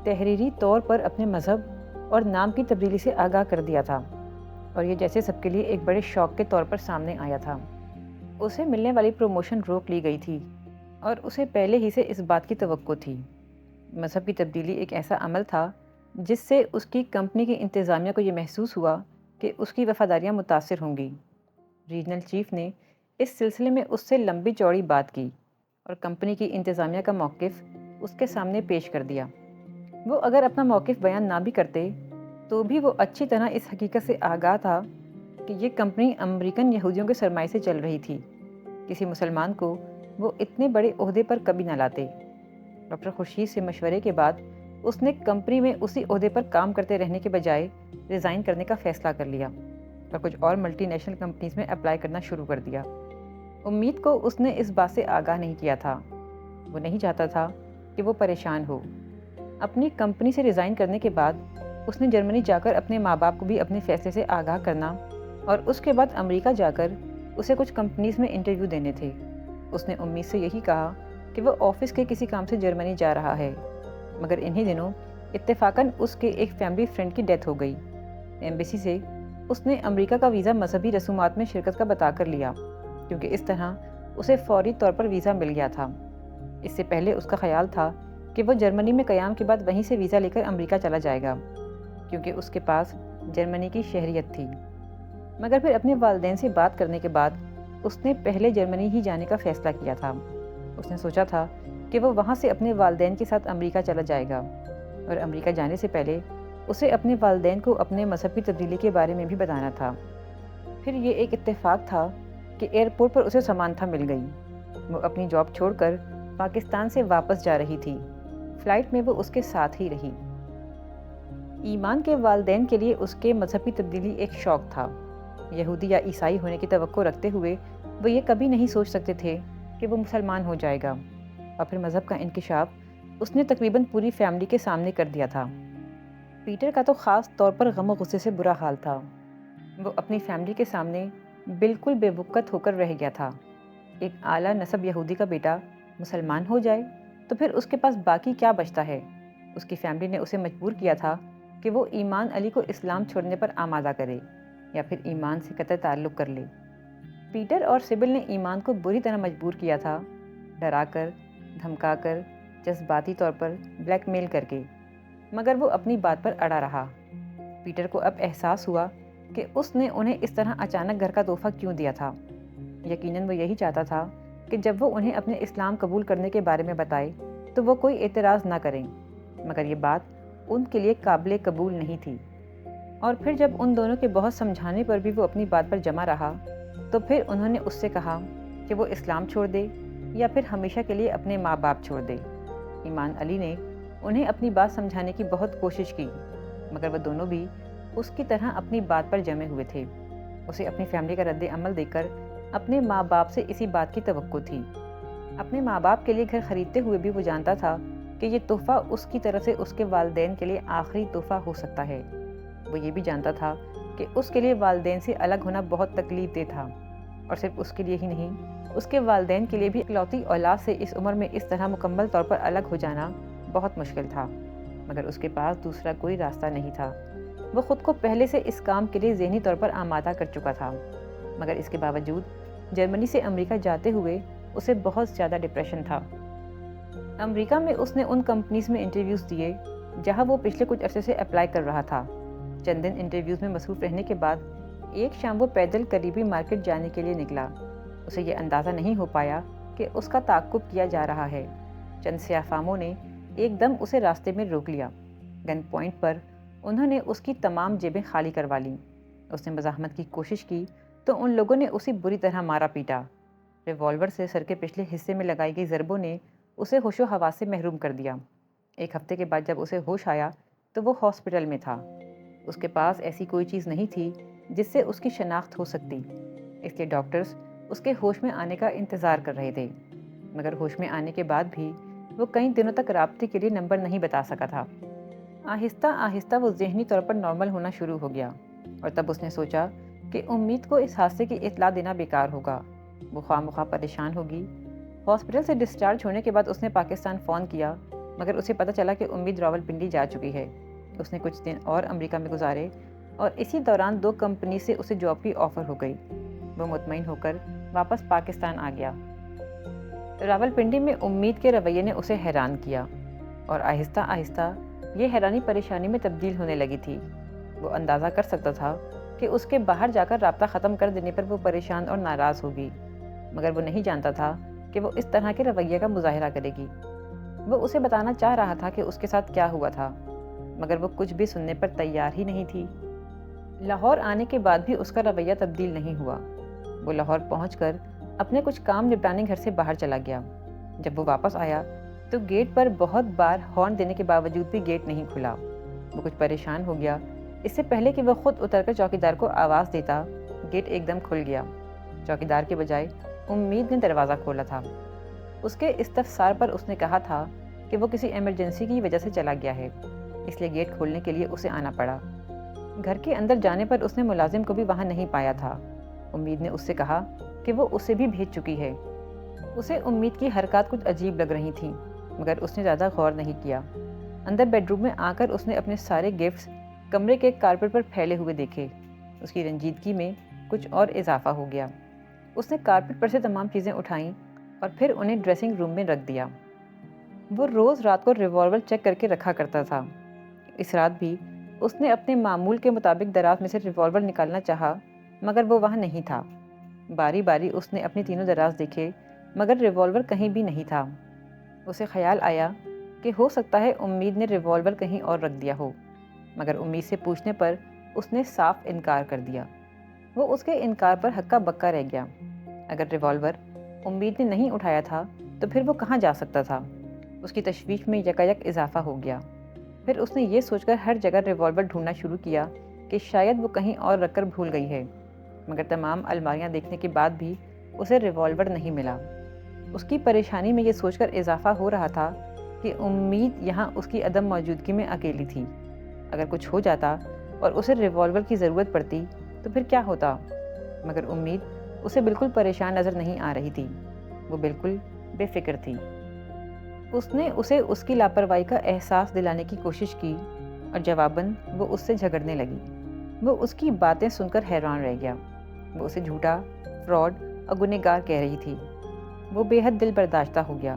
تحریری طور پر اپنے مذہب اور نام کی تبدیلی سے آگاہ کر دیا تھا، اور یہ جیسے سب کے لیے ایک بڑے شوق کے طور پر سامنے آیا تھا۔ اسے ملنے والی پروموشن روک لی گئی تھی اور اسے پہلے ہی سے اس بات کی توقع تھی۔ مذہب کی تبدیلی ایک ایسا عمل تھا جس سے اس کی کمپنی کی انتظامیہ کو یہ محسوس ہوا کہ اس کی وفاداریاں متاثر ہوں گی۔ ریجنل چیف نے اس سلسلے میں اس سے لمبی چوڑی بات کی اور کمپنی کی انتظامیہ کا موقف اس کے سامنے پیش کر دیا۔ وہ اگر اپنا موقف بیان نہ بھی کرتے تو بھی وہ اچھی طرح اس حقیقت سے آگاہ تھا کہ یہ کمپنی امریکن یہودیوں کے سرمائے سے چل رہی تھی۔ کسی مسلمان کو وہ اتنے بڑے عہدے پر کبھی نہ لاتے۔ ڈاکٹر خورشید سے مشورے کے بعد اس نے کمپنی میں اسی عہدے پر کام کرتے رہنے کے بجائے ریزائن کرنے کا فیصلہ کر لیا اور کچھ اور ملٹی نیشنل کمپنیز میں اپلائی کرنا شروع کر دیا۔ امید کو اس نے اس بات سے آگاہ نہیں کیا تھا۔ وہ نہیں چاہتا تھا کہ وہ پریشان ہو۔ اپنی کمپنی سے ریزائن کرنے کے بعد اس نے جرمنی جا کر اپنے ماں باپ کو بھی اپنے فیصلے سے آگاہ کرنا اور اس کے بعد امریکہ جا کر اسے کچھ کمپنیز میں انٹرویو دینے تھے۔ اس نے امید سے یہی کہا کہ وہ آفس کے کسی کام سے جرمنی جا رہا ہے، مگر انہی دنوں اتفاقاً اس کے ایک فیملی فرینڈ کی ڈیتھ ہو گئی۔ ایمبیسی سے اس نے امریکہ کا ویزا مذہبی رسومات میں شرکت کا بتا کر لیا، کیونکہ اس طرح اسے فوری طور پر ویزا مل گیا تھا۔ اس سے پہلے اس کا خیال تھا کہ وہ جرمنی میں قیام کے بعد وہیں سے ویزا لے کر امریکہ چلا جائے گا، کیونکہ اس کے پاس جرمنی کی شہریت تھی۔ مگر پھر اپنے والدین سے بات کرنے کے بعد اس نے پہلے جرمنی ہی جانے کا فیصلہ کیا تھا۔ اس نے سوچا تھا کہ وہ وہاں سے اپنے والدین کے ساتھ امریکہ چلا جائے گا، اور امریکہ جانے سے پہلے اسے اپنے والدین کو اپنے مذہب کی تبدیلی کے بارے میں بھی بتانا تھا۔ پھر یہ ایک اتفاق تھا کہ ایئرپورٹ پر اسے سمانتھا مل گئی۔ وہ اپنی جاب چھوڑ کر پاکستان سے واپس جا رہی تھی۔ فلائٹ میں وہ اس کے ساتھ ہی رہی۔ ایمان کے والدین کے لیے اس کے مذہبی تبدیلی ایک شوق تھا۔ یہودی یا عیسائی ہونے کی توقع رکھتے ہوئے وہ یہ کبھی نہیں سوچ سکتے تھے کہ وہ مسلمان ہو جائے گا، اور پھر مذہب کا انکشاف اس نے تقریباً پوری فیملی کے سامنے کر دیا تھا۔ پیٹر کا تو خاص طور پر غم و غصے سے برا حال تھا۔ وہ اپنی فیملی کے سامنے بالکل بے وقت ہو کر رہ گیا تھا۔ ایک اعلیٰ نسب یہودی کا بیٹا مسلمان ہو جائے تو پھر اس کے پاس باقی کیا بچتا ہے؟ اس کی فیملی نے اسے مجبور کیا تھا کہ وہ ایمان علی کو اسلام چھوڑنے پر آمادہ کرے یا پھر ایمان سے قطع تعلق کر لے۔ پیٹر اور سبل نے ایمان کو بری طرح مجبور کیا تھا، ڈرا کر، دھمکا کر، جذباتی طور پر بلیک میل کر کے، مگر وہ اپنی بات پر اڑا رہا۔ پیٹر کو اب احساس ہوا کہ اس نے انہیں اس طرح اچانک گھر کا تحفہ کیوں دیا تھا۔ یقیناً وہ یہی چاہتا تھا کہ جب وہ انہیں اپنے اسلام قبول کرنے کے بارے میں بتائے تو وہ کوئی اعتراض نہ کریں، مگر یہ بات ان کے لیے قابل قبول نہیں تھی۔ اور پھر جب ان دونوں کے بہت سمجھانے پر بھی وہ اپنی بات پر جمع رہا تو پھر انہوں نے اس سے کہا کہ وہ اسلام چھوڑ دے یا پھر ہمیشہ کے لیے اپنے ماں باپ چھوڑ دے۔ ایمان علی نے انہیں اپنی بات سمجھانے کی بہت کوشش کی، مگر وہ دونوں بھی اس کی طرح اپنی بات پر جمے ہوئے تھے۔ اسے اپنی فیملی کا رد عمل دیکھ کر اپنے ماں باپ سے اسی بات کی توقع تھی۔ اپنے ماں باپ کے لیے گھر خریدتے ہوئے بھی وہ جانتا تھا کہ یہ تحفہ اس کی طرف سے اس کے والدین کے لیے آخری تحفہ ہو سکتا ہے۔ وہ یہ بھی جانتا تھا کہ اس کے لیے والدین سے الگ ہونا بہت تکلیف دہ تھا، اور صرف اس کے لیے ہی نہیں، اس کے والدین کے لیے بھی اکلوتی اولاد سے اس عمر میں اس طرح مکمل طور پر الگ ہو جانا بہت مشکل تھا، مگر اس کے پاس دوسرا کوئی راستہ نہیں تھا۔ وہ خود کو پہلے سے اس کام کے لیے ذہنی طور پر آمادہ کر چکا تھا، مگر اس کے باوجود جرمنی سے امریکہ جاتے ہوئے اسے بہت زیادہ ڈپریشن تھا۔ امریکہ میں اس نے ان کمپنیز میں انٹرویوز دیے جہاں وہ پچھلے کچھ عرصے سے اپلائی کر رہا تھا۔ چند دن انٹرویوز میں مصروف رہنے کے بعد ایک شام وہ پیدل قریبی مارکیٹ جانے کے لیے نکلا۔ اسے یہ اندازہ نہیں ہو پایا کہ اس کا تعاقب کیا جا رہا ہے۔ چند سیاہ فاموں نے ایک دم اسے راستے میں روک لیا۔ گن پوائنٹ پر انہوں نے اس کی تمام جیبیں خالی کروا لیں۔ اس نے مزاحمت کی کوشش کی تو ان لوگوں نے اسے بری طرح مارا پیٹا۔ ریوالور سے سر کے پچھلے حصے میں لگائی گئی ضربوں نے اسے ہوش و حواس سے محروم کر دیا۔ ایک ہفتے کے بعد جب اسے ہوش آیا تو وہ ہاسپٹل میں تھا۔ اس کے پاس ایسی کوئی چیز نہیں تھی جس سے اس کی شناخت ہو سکتی، اس لیے ڈاکٹرز اس کے ہوش میں آنے کا انتظار کر رہے تھے، مگر ہوش میں آنے کے بعد بھی وہ کئی دنوں تک رابطے کے لیے نمبر نہیں بتا سکا تھا۔ آہستہ آہستہ وہ ذہنی طور پر نارمل ہونا شروع ہو گیا، اور تب اس نے سوچا کہ امید کو اس حادثے کی اطلاع دینا بیکار ہوگا۔ وہ خواہ مخواہ پریشان ہوگی۔ ہاسپٹل سے ڈسچارج ہونے کے بعد اس نے پاکستان فون کیا مگر اسے پتہ چلا کہ امید راولپنڈی جا چکی ہے۔ اس نے کچھ دن اور امریکہ میں گزارے اور اسی دوران 2 کمپنی سے اسے جاب کی آفر ہو گئی۔ وہ مطمئن ہو کر واپس پاکستان آ گیا۔ راولپنڈی میں امید کے رویے نے اسے حیران کیا اور آہستہ آہستہ یہ حیرانی پریشانی میں تبدیل ہونے لگی تھی۔ وہ اندازہ کر سکتا تھا کہ اس کے باہر جا کر رابطہ ختم کر دینے پر وہ پریشان اور ناراض ہوگی، مگر وہ نہیں جانتا تھا کہ وہ اس طرح کے رویے کا مظاہرہ کرے گی۔ وہ اسے بتانا چاہ رہا تھا کہ اس کے ساتھ کیا ہوا تھا، مگر وہ کچھ بھی سننے پر تیار ہی نہیں تھی۔ لاہور آنے کے بعد بھی اس کا رویہ تبدیل نہیں ہوا۔ وہ لاہور پہنچ کر اپنے کچھ کام نپٹانے گھر سے باہر چلا گیا۔ جب وہ واپس آیا تو گیٹ پر بہت بار ہارن دینے کے باوجود بھی گیٹ نہیں کھلا۔ وہ کچھ پریشان ہو گیا۔ اس سے پہلے کہ وہ خود اتر کر چوکیدار کو آواز دیتا، گیٹ ایک دم کھل گیا۔ چوکیدار کے بجائے امید نے دروازہ کھولا تھا۔ اس کے استفسار پر اس نے کہا تھا کہ وہ کسی ایمرجنسی کی وجہ سے چلا گیا ہے، اس لیے گیٹ کھولنے کے لیے اسے آنا پڑا۔ گھر کے اندر جانے پر اس نے ملازم کو بھی وہاں نہیں پایا تھا۔ امید نے اس سے کہا کہ وہ اسے بھی بھیج چکی ہے۔ اسے امید کی حرکات کچھ عجیب لگ رہی تھیں، مگر اس نے زیادہ غور نہیں کیا۔ اندر بیڈ روم میں آ کر اس نے اپنے سارے گفٹس کمرے کے کارپیٹ پر پھیلے ہوئے دیکھے۔ اس کی رنجیدگی میں کچھ اور اضافہ ہو گیا۔ اس نے کارپیٹ پر سے تمام چیزیں اٹھائیں اور پھر انہیں ڈریسنگ روم میں رکھ دیا۔ وہ روز رات کو ریوالور چیک کر کے رکھا کرتا تھا۔ اس رات بھی اس نے اپنے معمول کے مطابق دراز میں سے ریوالور نکالنا چاہا، مگر وہ وہاں نہیں تھا۔ باری باری اس نے اپنی تینوں دراز دیکھے، مگر ریوالور کہیں بھی نہیں تھا۔ اسے خیال آیا کہ ہو سکتا ہے امید نے ریوالور کہیں اور رکھ دیا ہو، مگر امید سے پوچھنے پر اس نے صاف انکار کر دیا۔ وہ اس کے انکار پر ہکا بکا رہ گیا۔ اگر ریوالور امید نے نہیں اٹھایا تھا تو پھر وہ کہاں جا سکتا تھا؟ اس کی تشویش میں یکایک اضافہ ہو گیا۔ پھر اس نے یہ سوچ کر ہر جگہ ریوالور ڈھونڈنا شروع کیا کہ شاید وہ کہیں اور رکھ کر بھول گئی ہے، مگر تمام الماریاں دیکھنے کے بعد بھی اسے ریوالور نہیں ملا۔ اس کی پریشانی میں یہ سوچ کر اضافہ ہو رہا تھا کہ امید یہاں اس کی عدم موجودگی میں اکیلی تھی۔ اگر کچھ ہو جاتا اور اسے ریوالور کی ضرورت پڑتی تو پھر کیا ہوتا؟ مگر امید اسے بالکل پریشان نظر نہیں آ رہی تھی۔ وہ بالکل بے فکر تھی۔ اس نے اسے اس کی لاپرواہی کا احساس دلانے کی کوشش کی اور جواباً وہ اس سے جھگڑنے لگی۔ وہ اس کی باتیں سن کر حیران رہ گیا۔ وہ اسے جھوٹا، فراڈ اور گنہگار کہہ رہی تھی۔ وہ بے حد دل برداشتہ ہو گیا۔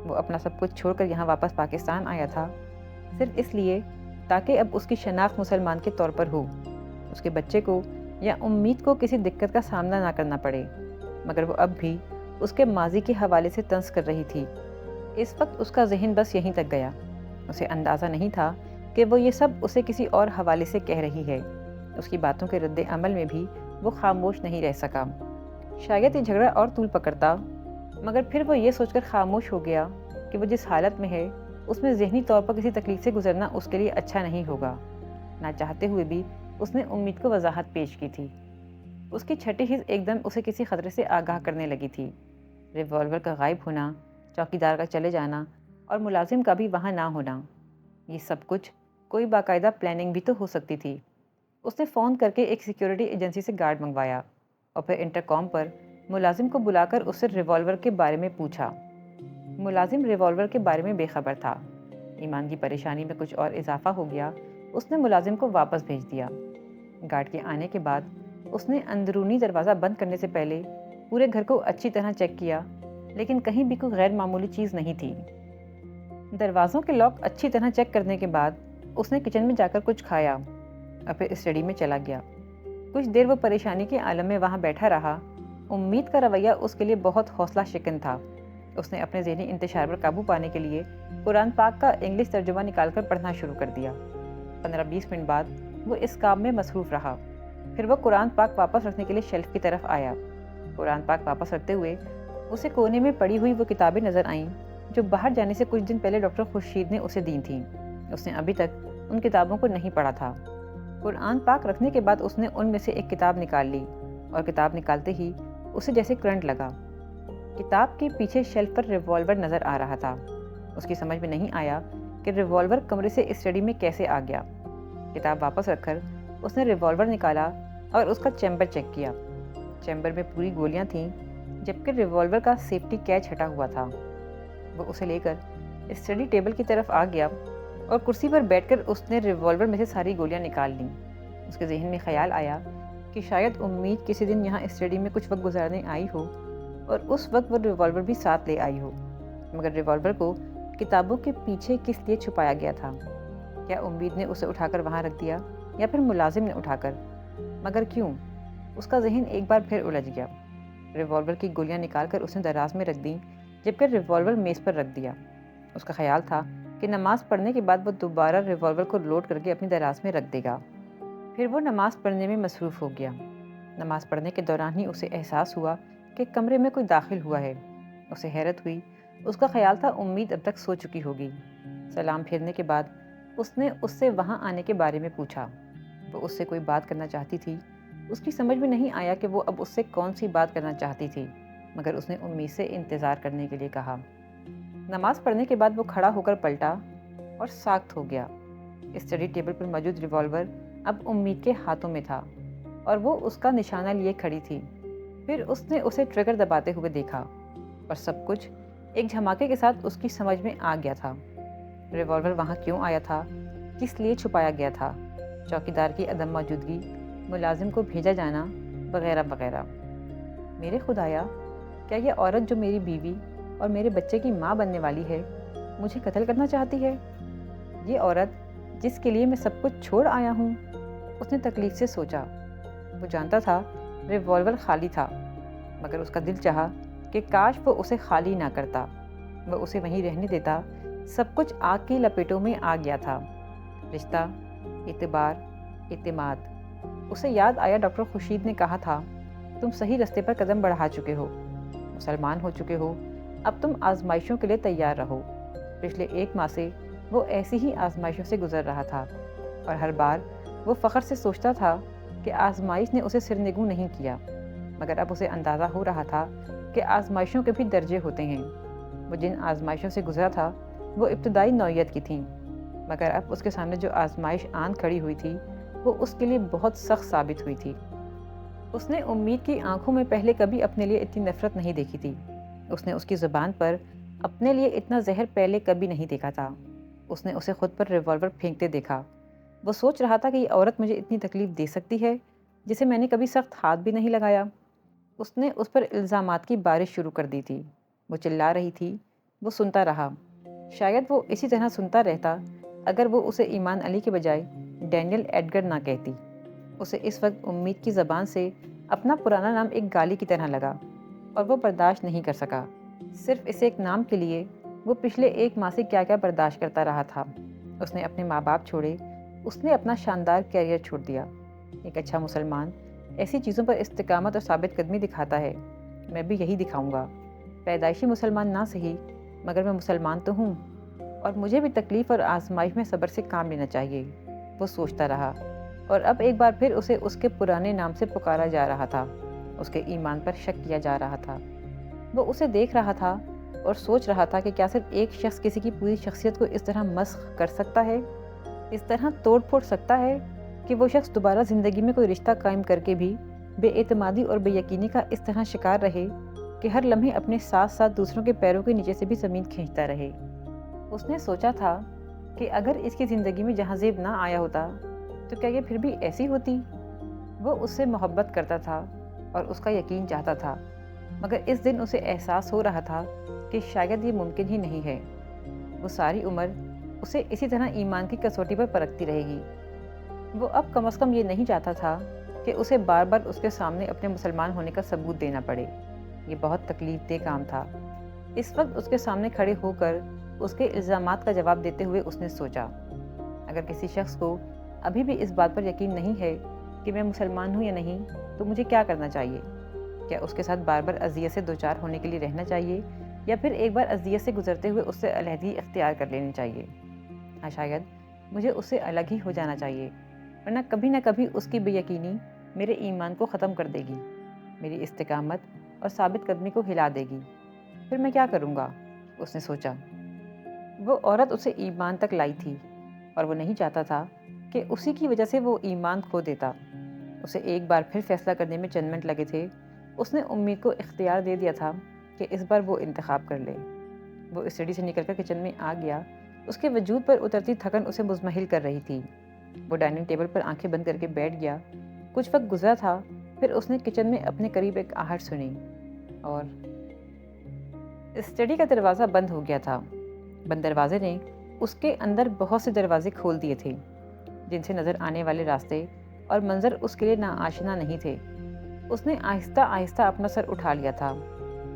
وہ اپنا سب کچھ چھوڑ کر یہاں واپس پاکستان آیا تھا صرف اس لیے تاکہ اب اس کی شناخت مسلمان کے طور پر ہو، اس کے بچے کو یا امید کو کسی دقت کا سامنا نہ کرنا پڑے، مگر وہ اب بھی اس کے ماضی کے حوالے سے طنز کر رہی تھی۔ اس وقت اس کا ذہن بس یہیں تک گیا۔ اسے اندازہ نہیں تھا کہ وہ یہ سب اسے کسی اور حوالے سے کہہ رہی ہے۔ اس کی باتوں کے رد عمل میں بھی وہ خاموش نہیں رہ سکا۔ شاید یہ جھگڑا اور طول پکڑتا، مگر پھر وہ یہ سوچ کر خاموش ہو گیا کہ وہ جس حالت میں ہے اس میں ذہنی طور پر کسی تکلیف سے گزرنا اس کے لیے اچھا نہیں ہوگا۔ نہ چاہتے ہوئے بھی اس نے امید کو وضاحت پیش کی تھی۔ اس کی چھٹی حس ایک دم اسے کسی خطرے سے آگاہ کرنے لگی تھی۔ ریوالور کا غائب ہونا، چوکیدار کا چلے جانا اور ملازم کا بھی وہاں نہ ہونا، یہ سب کچھ کوئی باقاعدہ پلاننگ بھی تو ہو سکتی تھی۔ اس نے فون کر کے ایک سیکیورٹی ایجنسی سے گارڈ منگوایا اور پھر انٹرکام پر ملازم کو بلا کر اس سے ریوالور کے بارے میں پوچھا۔ ملازم ریوالور کے بارے میں بے خبر تھا۔ ایمان کی پریشانی میں کچھ اور اضافہ ہو گیا۔ اس نے ملازم کو واپس بھیج دیا۔ گارڈ کے آنے کے بعد اس نے اندرونی دروازہ بند کرنے سے پہلے پورے گھر کو اچھی طرح چیک کیا، لیکن کہیں بھی کوئی غیر معمولی چیز نہیں تھی۔ دروازوں کے لاک اچھی طرح چیک کرنے کے بعد اس نے کچن میں جا کر کچھ کھایا اور پھر اسٹڈی میں چلا گیا۔ کچھ دیر وہ پریشانی کے عالم میں وہاں بیٹھا رہا۔ امید کا رویہ اس کے لیے بہت حوصلہ شکن تھا۔ اس نے اپنے ذہنی انتشار پر قابو پانے کے لیے قرآن پاک کا انگلش ترجمہ نکال کر پڑھنا شروع کر دیا۔ 15-20 منٹ بعد وہ اس کام میں مصروف رہا۔ پھر وہ قرآن پاک واپس رکھنے کے لیے شیلف کی طرف آیا۔ قرآن پاک واپس رکھتے ہوئے اسے کونے میں پڑی ہوئی وہ کتابیں نظر آئیں جو باہر جانے سے کچھ دن پہلے ڈاکٹر خورشید نے اسے دی تھیں۔ اس نے ابھی تک ان کتابوں کو نہیں پڑھا تھا۔ قرآن پاک رکھنے کے بعد اس نے ان میں سے ایک کتاب نکال لی اور کتاب نکالتے ہی اسے جیسے کرنٹ لگا۔ کتاب کے پیچھے شیلف پر ریوالور نظر آ رہا تھا۔ اس کی سمجھ میں نہیں آیا کہ ریوالور کمرے سے اسٹڈی میں کیسے آ گیا۔ کتاب واپس رکھ کر اس نے ریوالور نکالا اور اس کا چیمبر چیک کیا۔ چیمبر میں پوری گولیاں تھیں، جبکہ ریوالور کا سیفٹی کیچ ہٹا ہوا تھا۔ وہ اسے لے کر اسٹڈی ٹیبل کی طرف آ گیا اور کرسی پر بیٹھ کر اس نے ریوالور میں سے ساری گولیاں نکال لیں۔ اس کے ذہن میں خیال آیا کہ شاید امید کسی دن یہاں اسٹڈی میں کچھ وقت گزارنے آئی ہو اور اس وقت وہ ریوالور بھی ساتھ لے آئی ہو، مگر ریوالور کو کتابوں کے پیچھے کس لیے چھپایا گیا تھا؟ کیا امید نے اسے اٹھا کر وہاں رکھ دیا یا پھر ملازم نے اٹھا کر؟ مگر کیوں؟ اس کا ذہن ایک بار پھر الجھ گیا۔ ریوالور کی گولیاں نکال کر اس نے دراز میں رکھ دیں، جبکہ ریوالور میز پر رکھ دیا۔ اس کا خیال تھا کہ نماز پڑھنے کے بعد وہ دوبارہ ریوالور کو لوڈ کر کے اپنی دراز میں رکھ دے گا۔ پھر وہ نماز پڑھنے میں مصروف ہو گیا۔ نماز پڑھنے کے دوران ہی اسے احساس ہوا کہ کمرے میں کوئی داخل ہوا ہے۔ اسے حیرت ہوئی۔ اس کا خیال تھا امید اب تک سو چکی ہوگی۔ سلام پھیرنے کے بعد اس نے اس سے وہاں آنے کے بارے میں پوچھا۔ وہ اس سے کوئی بات کرنا چاہتی تھی۔ اس کی سمجھ میں نہیں آیا کہ وہ اب اس سے کون سی بات کرنا چاہتی تھی، مگر اس نے امید سے انتظار کرنے کے لیے کہا۔ نماز پڑھنے کے بعد وہ کھڑا ہو کر پلٹا اور ساکت ہو گیا۔ اسٹڈی ٹیبل پر موجود ریوالور اب امید کے ہاتھوں میں تھا اور وہ اس کا نشانہ لیے کھڑی تھی۔ پھر اس نے اسے ٹریگر دباتے ہوئے دیکھا اور سب کچھ ایک دھماکے کے ساتھ اس کی سمجھ میں آ گیا تھا۔ ریوالور وہاں کیوں آیا تھا؟ کس لیے چھپایا گیا تھا؟ چوکیدار کی عدم موجودگی، ملازم کو بھیجا جانا، وغیرہ وغیرہ۔ میرے خدایا، کیا یہ عورت جو میری بیوی اور میرے بچے کی ماں بننے والی ہے مجھے قتل کرنا چاہتی ہے؟ یہ عورت جس کے لیے میں سب کچھ چھوڑ آیا ہوں؟ اس نے تکلیف سے سوچا۔ وہ جانتا تھا ریوالور خالی تھا، مگر اس کا دل چاہا کہ کاش وہ اسے خالی نہ کرتا، وہ اسے وہیں رہنے دیتا۔ سب کچھ آگ کی لپیٹوں میں آ گیا تھا۔ رشتہ، اعتبار، اعتماد۔ اسے یاد آیا ڈاکٹر خورشید نے کہا تھا، تم صحیح رستے پر قدم بڑھا چکے ہو، مسلمان ہو چکے ہو، اب تم آزمائشوں کے لیے تیار رہو۔ پچھلے 1 ماہ سے وہ ایسی ہی آزمائشوں سے گزر رہا تھا اور ہر بار وہ فخر سے سوچتا تھا کہ آزمائش نے اسے سرنگوں نہیں کیا، مگر اب اسے اندازہ ہو رہا تھا کہ آزمائشوں کے بھی درجے ہوتے ہیں۔ وہ جن آزمائشوں سے گزرا تھا وہ ابتدائی نوعیت کی تھیں، مگر اب اس کے سامنے جو آزمائش آن کھڑی ہوئی تھی وہ اس کے لیے بہت سخت ثابت ہوئی تھی۔ اس نے امید کی آنکھوں میں پہلے کبھی اپنے لیے اتنی نفرت نہیں دیکھی تھی۔ اس نے اس کی زبان پر اپنے لیے اتنا زہر پہلے کبھی نہیں دیکھا تھا۔ اس نے اسے خود پر ریوالور پھینکتے دیکھا۔ وہ سوچ رہا تھا کہ یہ عورت مجھے اتنی تکلیف دے سکتی ہے جسے میں نے کبھی سخت ہاتھ بھی نہیں لگایا۔ اس نے اس پر الزامات کی بارش شروع کر دی تھی۔ وہ چلا رہی تھی۔ وہ سنتا رہا۔ شاید وہ اسی طرح سنتا رہتا اگر وہ اسے ایمان علی کے بجائے ڈینیل ایڈگر نہ کہتی۔ اسے اس وقت امید کی زبان سے اپنا پرانا نام ایک گالی کی طرح لگا اور وہ برداشت نہیں کر سکا۔ صرف اس ایک نام کے لیے وہ پچھلے 1 ماہ سے کیا کیا برداشت کرتا رہا تھا۔ اس نے اپنے ماں باپ چھوڑے، اس نے اپنا شاندار کیریئر چھوڑ دیا۔ ایک اچھا مسلمان ایسی چیزوں پر استقامت اور ثابت قدمی دکھاتا ہے۔ میں بھی یہی دکھاؤں گا۔ پیدائشی مسلمان نہ صحیح، مگر میں مسلمان تو ہوں، اور مجھے بھی تکلیف اور آزمائش میں صبر سے کام لینا چاہیے۔ وہ سوچتا رہا اور اب ایک بار پھر اسے اس کے پرانے نام سے پکارا جا رہا تھا۔ اس کے ایمان پر شک کیا جا رہا تھا۔ وہ اسے دیکھ رہا تھا اور سوچ رہا تھا کہ کیا صرف ایک شخص کسی کی پوری شخصیت کو اس طرح مسخ کر سکتا ہے، اس طرح توڑ پھوڑ سکتا ہے کہ وہ شخص دوبارہ زندگی میں کوئی رشتہ قائم کر کے بھی بے اعتمادی اور بے یقینی کا اس طرح شکار رہے کہ ہر لمحے اپنے ساتھ ساتھ دوسروں کے پیروں کے نیچے سے بھی زمین کھینچتا رہے۔ اس نے سوچا تھا کہ اگر اس کی زندگی میں جہانزیب نہ آیا ہوتا تو کیا یہ پھر بھی ایسی ہوتی؟ وہ اس سے محبت کرتا تھا اور اس کا یقین چاہتا تھا، مگر اس دن اسے احساس ہو رہا تھا کہ شاید یہ ممکن ہی نہیں ہے۔ وہ ساری عمر اسے اسی طرح ایمان کی کسوٹی پر پرکھتی رہے گی۔ وہ اب کم از کم یہ نہیں چاہتا تھا کہ اسے بار بار اس کے سامنے اپنے مسلمان ہونے کا ثبوت دینا پڑے۔ یہ بہت تکلیف دہ کام تھا۔ اس وقت اس کے سامنے کھڑے ہو کر اس کے الزامات کا جواب دیتے ہوئے اس نے سوچا، اگر کسی شخص کو ابھی بھی اس بات پر یقین نہیں ہے کہ میں مسلمان ہوں یا نہیں تو مجھے کیا کرنا چاہیے؟ کیا اس کے ساتھ بار بار اذیت سے دوچار ہونے کے لیے رہنا چاہیے یا پھر ایک بار اذیت سے گزرتے ہوئے اس سے علیحدگی اختیار کر لینی چاہیے؟ ہاں، شاید مجھے اس سے الگ ہی ہو جانا چاہیے، ورنہ کبھی نہ کبھی اس کی بے یقینی میرے ایمان کو ختم کر دے گی، میری استقامت اور ثابت قدمی کو ہلا دے گی۔ پھر میں کیا کروں گا؟ اس نے سوچا۔ وہ عورت اسے ایمان تک لائی تھی اور وہ نہیں چاہتا تھا کہ اسی کی وجہ سے وہ ایمان کھو دیتا۔ اسے ایک بار پھر فیصلہ کرنے میں چند منٹ لگے تھے۔ اس نے امید کو اختیار دے دیا تھا کہ اس بار وہ انتخاب کر لے۔ وہ اسٹڈی سے نکل کر کچن میں آ گیا۔ اس کے وجود پر اترتی تھکن اسے مزمحل کر رہی تھی۔ وہ ڈائننگ ٹیبل پر آنکھیں بند کر کے بیٹھ گیا۔ کچھ وقت گزرا تھا، پھر اس نے کچن میں اپنے قریب ایک آہٹ سنی اور اسٹڈی کا دروازہ بند ہو گیا تھا۔ بند دروازے نے اس کے اندر بہت سے دروازے کھول دیے تھے، جن سے نظر آنے والے راستے اور منظر اس کے لیے ناآشنا نہیں تھے۔ اس نے آہستہ آہستہ اپنا سر اٹھا لیا تھا۔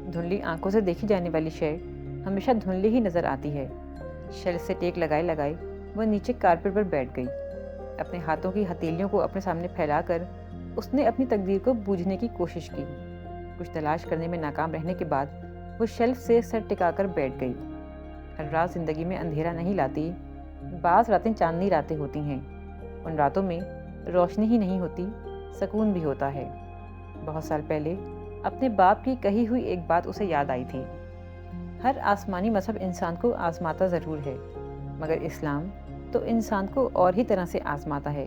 دھندلی آنکھوں سے دیکھی جانے والی شے ہمیشہ دھندلی ہی نظر آتی ہے۔ شیلف سے ٹیک لگائے لگائے وہ نیچے کارپیٹ پر بیٹھ گئی۔ اپنے ہاتھوں کی ہتھیلیوں کو اپنے سامنے پھیلا کر اس نے اپنی تقدیر کو بوجھنے کی کوشش کی۔ کچھ تلاش کرنے میں ناکام رہنے کے بعد وہ شیلف سے سر ٹکا کر بیٹھ گئی۔ ہر رات زندگی میں اندھیرا نہیں لاتی، بعض راتیں چاندنی راتیں ہوتی ہیں۔ ان راتوں میں روشنی ہی نہیں ہوتی، سکون بھی ہوتا ہے۔ بہت سال پہلے اپنے باپ کی کہی ہوئی ایک بات اسے یاد آئی تھی۔ ہر آسمانی مذہب انسان کو آزماتا ضرور ہے، مگر اسلام تو انسان کو اور ہی طرح سے آزماتا ہے۔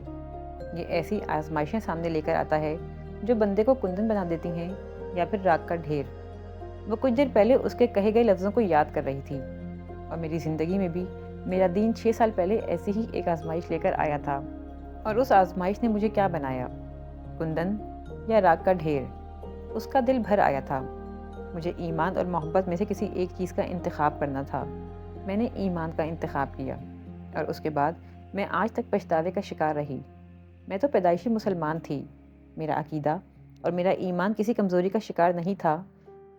یہ ایسی آزمائشیں سامنے لے کر آتا ہے جو بندے کو کندن بنا دیتی ہیں یا پھر راکھ کا ڈھیر۔ وہ کچھ دیر پہلے اس کے کہے گئے لفظوں کو یاد کر رہی تھی، اور میری زندگی میں بھی میرا دین 6 سال پہلے ایسی ہی ایک آزمائش لے کر آیا تھا، اور اس آزمائش نے مجھے کیا بنایا، کندن یا راکھ کا ڈھیر؟ اس کا دل بھر آیا تھا۔ مجھے ایمان اور محبت میں سے کسی ایک چیز کا انتخاب کرنا تھا۔ میں نے ایمان کا انتخاب کیا، اور اس کے بعد میں آج تک پچھتاوے کا شکار رہی۔ میں تو پیدائشی مسلمان تھی، میرا عقیدہ اور میرا ایمان کسی کمزوری کا شکار نہیں تھا،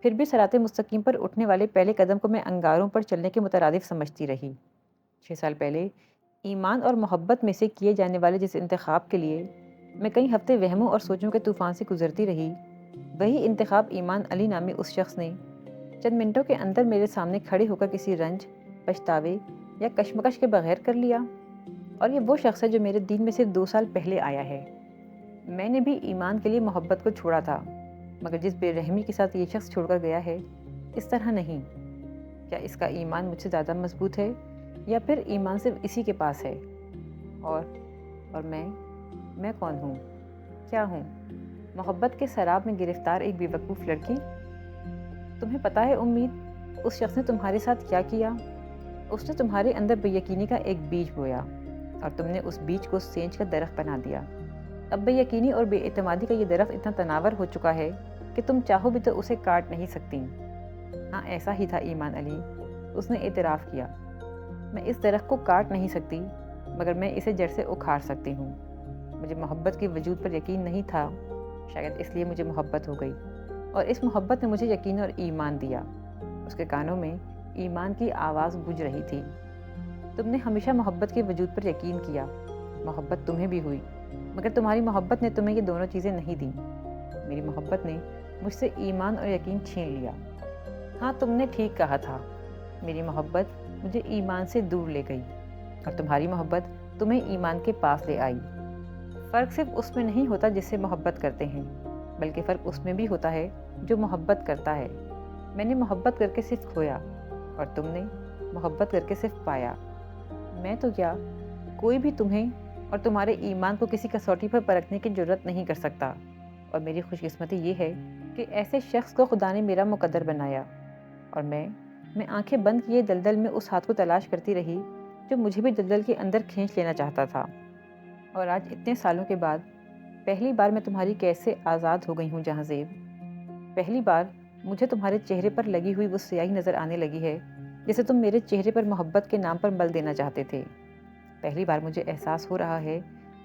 پھر بھی صراط مستقیم پر اٹھنے والے پہلے قدم کو میں انگاروں پر چلنے کے مترادف سمجھتی رہی۔ 6 سال پہلے ایمان اور محبت میں سے کیے جانے والے جس انتخاب کے لیے میں کئی ہفتے وہموں اور سوچوں کے طوفان سے گزرتی رہی، وہی انتخاب ایمان علی نامی اس شخص نے چند منٹوں کے اندر میرے سامنے کھڑے ہو کر کسی رنج، پچھتاوے یا کشمکش کے بغیر کر لیا۔ اور یہ وہ شخص ہے جو میرے دین میں صرف 2 سال پہلے آیا ہے۔ میں نے بھی ایمان کے لیے محبت کو چھوڑا تھا، مگر جس بے رحمی کے ساتھ یہ شخص چھوڑ کر گیا ہے، اس طرح نہیں۔ کیا اس کا ایمان مجھ سے زیادہ مضبوط ہے، یا پھر ایمان صرف اسی کے پاس ہے؟ اور میں کون ہوں؟ کیا ہوں؟ محبت کے سراب میں گرفتار ایک بے وقوف لڑکی؟ تمہیں پتہ ہے امید، اس شخص نے تمہارے ساتھ کیا کیا؟ اس نے تمہارے اندر بے یقینی کا ایک بیج بویا، اور تم نے اس بیج کو سینچ کر درخت بنا دیا۔ اب بے یقینی اور بے اعتمادی کا یہ درخت اتنا تناور ہو چکا ہے کہ تم چاہو بھی تو اسے کاٹ نہیں سکتی۔ ہاں، ایسا ہی تھا ایمان علی، اس نے اعتراف کیا۔ میں اس درخت کو کاٹ نہیں سکتی، مگر میں اسے جڑ سے اکھاڑ سکتی ہوں۔ مجھے محبت کے وجود پر یقین نہیں تھا، شاید اس لیے مجھے محبت ہو گئی، اور اس محبت نے مجھے یقین اور ایمان دیا۔ اس کے کانوں میں ایمان کی آواز گونج رہی تھی۔ تم نے ہمیشہ محبت کے وجود پر یقین کیا، محبت تمہیں بھی ہوئی، مگر تمہاری محبت نے تمہیں یہ دونوں چیزیں نہیں دیں۔ میری محبت نے مجھ سے ایمان اور یقین چھین لیا۔ ہاں، تم نے ٹھیک کہا تھا، میری محبت مجھے ایمان سے دور لے گئی، اور تمہاری محبت تمہیں ایمان کے پاس لے آئی۔ فرق صرف اس میں نہیں ہوتا جس سے محبت کرتے ہیں، بلکہ فرق اس میں بھی ہوتا ہے جو محبت کرتا ہے۔ میں نے محبت کر کے صرف کھویا، اور تم نے محبت کر کے صرف پایا۔ میں تو کیا، کوئی بھی تمہیں اور تمہارے ایمان کو کسی کسوٹی پر پرکھنے کی جرت نہیں کر سکتا، اور میری خوش قسمتی یہ ہے کہ ایسے شخص کو خدا نے میرا مقدر بنایا، اور میں آنکھیں بند کیے دلدل میں اس ہاتھ کو تلاش کرتی رہی جو مجھے بھی دلدل کے اندر کھینچ لینا چاہتا تھا۔ اور آج اتنے سالوں کے بعد پہلی بار میں تمہاری قید سے آزاد ہو گئی ہوں جہاں زیب۔ پہلی بار مجھے تمہارے چہرے پر لگی ہوئی وہ سیاہی نظر آنے لگی ہے جسے تم میرے چہرے پر محبت کے نام پر مل دینا چاہتے تھے۔ پہلی بار مجھے احساس ہو رہا ہے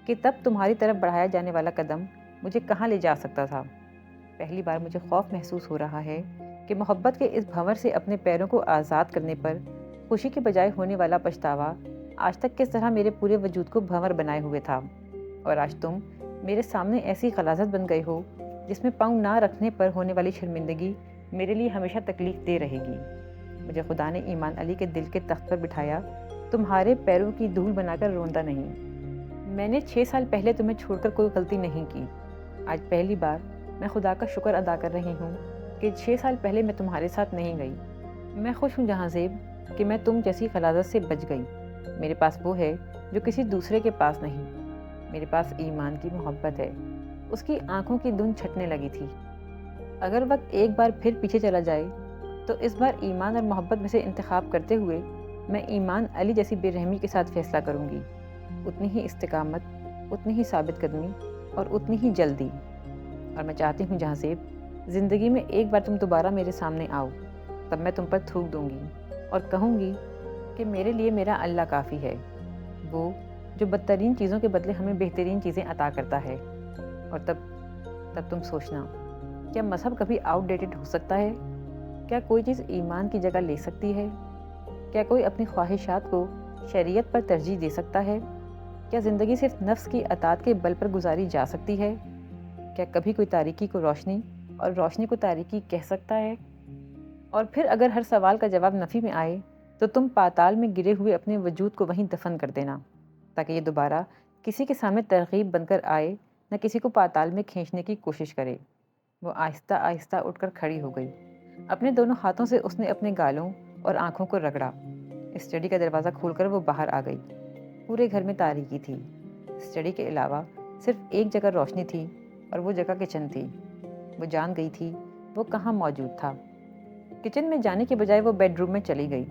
کہ تب تمہاری طرف بڑھایا جانے والا قدم مجھے کہاں لے جا سکتا تھا۔ پہلی بار مجھے خوف محسوس ہو رہا ہے کہ محبت کے اس بھنور سے اپنے پیروں کو آزاد کرنے پر خوشی کے بجائے ہونے والا پچھتاوا آج تک کس طرح میرے پورے وجود کو بھنور بنائے ہوئے تھا، اور آج تم میرے سامنے ایسی غلاظت بن گئے ہو جس میں پاؤں نہ رکھنے پر ہونے والی شرمندگی میرے لیے ہمیشہ تکلیف دہ رہے گی۔ مجھے خدا نے ایمان علی کے دل کے تخت پر بٹھایا، تمہارے پیروں کی دھول بنا کر روندا نہیں۔ میں نے 6 سال پہلے تمہیں چھوڑ کر کوئی غلطی نہیں کی۔ آج پہلی بار میں خدا کا شکر ادا کر رہی ہوں کہ 6 سال پہلے میں تمہارے ساتھ نہیں گئی۔ میں خوش ہوں جہاں زیب کہ میں تم جیسی غلاظت سے بچ گئی۔ میرے پاس وہ ہے جو کسی دوسرے کے پاس نہیں، میرے پاس ایمان کی محبت ہے۔ اس کی آنکھوں کی دھند چھٹنے لگی تھی۔ اگر وقت ایک بار پھر پیچھے چلا جائے تو اس بار ایمان اور محبت میں سے انتخاب کرتے ہوئے میں ایمان علی جیسی بے رحمی کے ساتھ فیصلہ کروں گی، اتنی ہی استقامت، اتنی ہی ثابت قدمی اور اتنی ہی جلدی۔ اور میں چاہتی ہوں جہاں زیب، زندگی میں ایک بار تم دوبارہ میرے سامنے آؤ، تب میں تم پر تھوک دوں گی اور کہوں گی کہ میرے لیے میرا اللہ کافی ہے، وہ جو بدترین چیزوں کے بدلے ہمیں بہترین چیزیں عطا کرتا ہے۔ اور تب تم سوچنا، کیا مذہب کبھی آؤٹ ڈیٹڈ ہو سکتا ہے؟ کیا کوئی چیز ایمان کی جگہ لے سکتی ہے؟ کیا کوئی اپنی خواہشات کو شریعت پر ترجیح دے سکتا ہے؟ کیا زندگی صرف نفس کی اطاعت کے بل پر گزاری جا سکتی ہے؟ کیا کبھی کوئی تاریکی کو روشنی اور روشنی کو تاریکی کہہ سکتا ہے؟ اور پھر اگر ہر سوال کا جواب نفی میں آئے تو تم پاتال میں گرے ہوئے اپنے وجود کو وہیں دفن کر دینا، تاکہ یہ دوبارہ کسی کے سامنے ترغیب بن کر آئے، نہ کسی کو پاتال میں کھینچنے کی کوشش کرے۔ وہ آہستہ آہستہ اٹھ کر کھڑی ہو گئی۔ اپنے دونوں ہاتھوں سے اس نے اپنے گالوں اور آنکھوں کو رگڑا۔ اسٹڈی کا دروازہ کھول کر وہ باہر آ گئی۔ پورے گھر میں تاریکی تھی۔ اسٹڈی کے علاوہ صرف ایک جگہ روشنی تھی اور وہ جگہ کچن تھی۔ وہ جان گئی تھی وہ کہاں موجود تھا۔ کچن میں جانے کے بجائے وہ بیڈ روم میں چلی گئی۔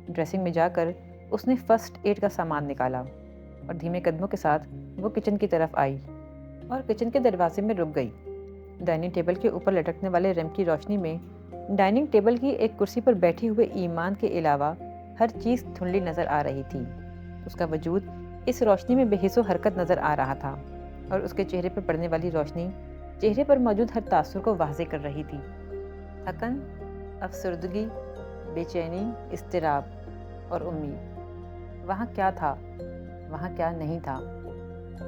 ڈریسنگ میں جا کر اس نے فرسٹ ایڈ کا سامان نکالا اور دھیمے قدموں کے ساتھ وہ کچن کی طرف آئی اور کچن کے دروازے میں رک گئی۔ ڈائننگ ٹیبل کے اوپر لٹکنے والے لیمپ کی روشنی میں ڈائننگ ٹیبل کی ایک کرسی پر بیٹھی ہوئے ایمان کے علاوہ ہر چیز دھندلی نظر آ رہی تھی۔ اس کا وجود اس روشنی میں بے حس و حرکت نظر آ رہا تھا اور اس کے چہرے پر پڑنے والی روشنی چہرے پر موجود ہر تاثر کو واضح کر رہی تھی۔ تھکن، افسردگی، بے چینی، اضطراب اور امید۔ وہاں کیا تھا؟ وہاں کیا نہیں تھا؟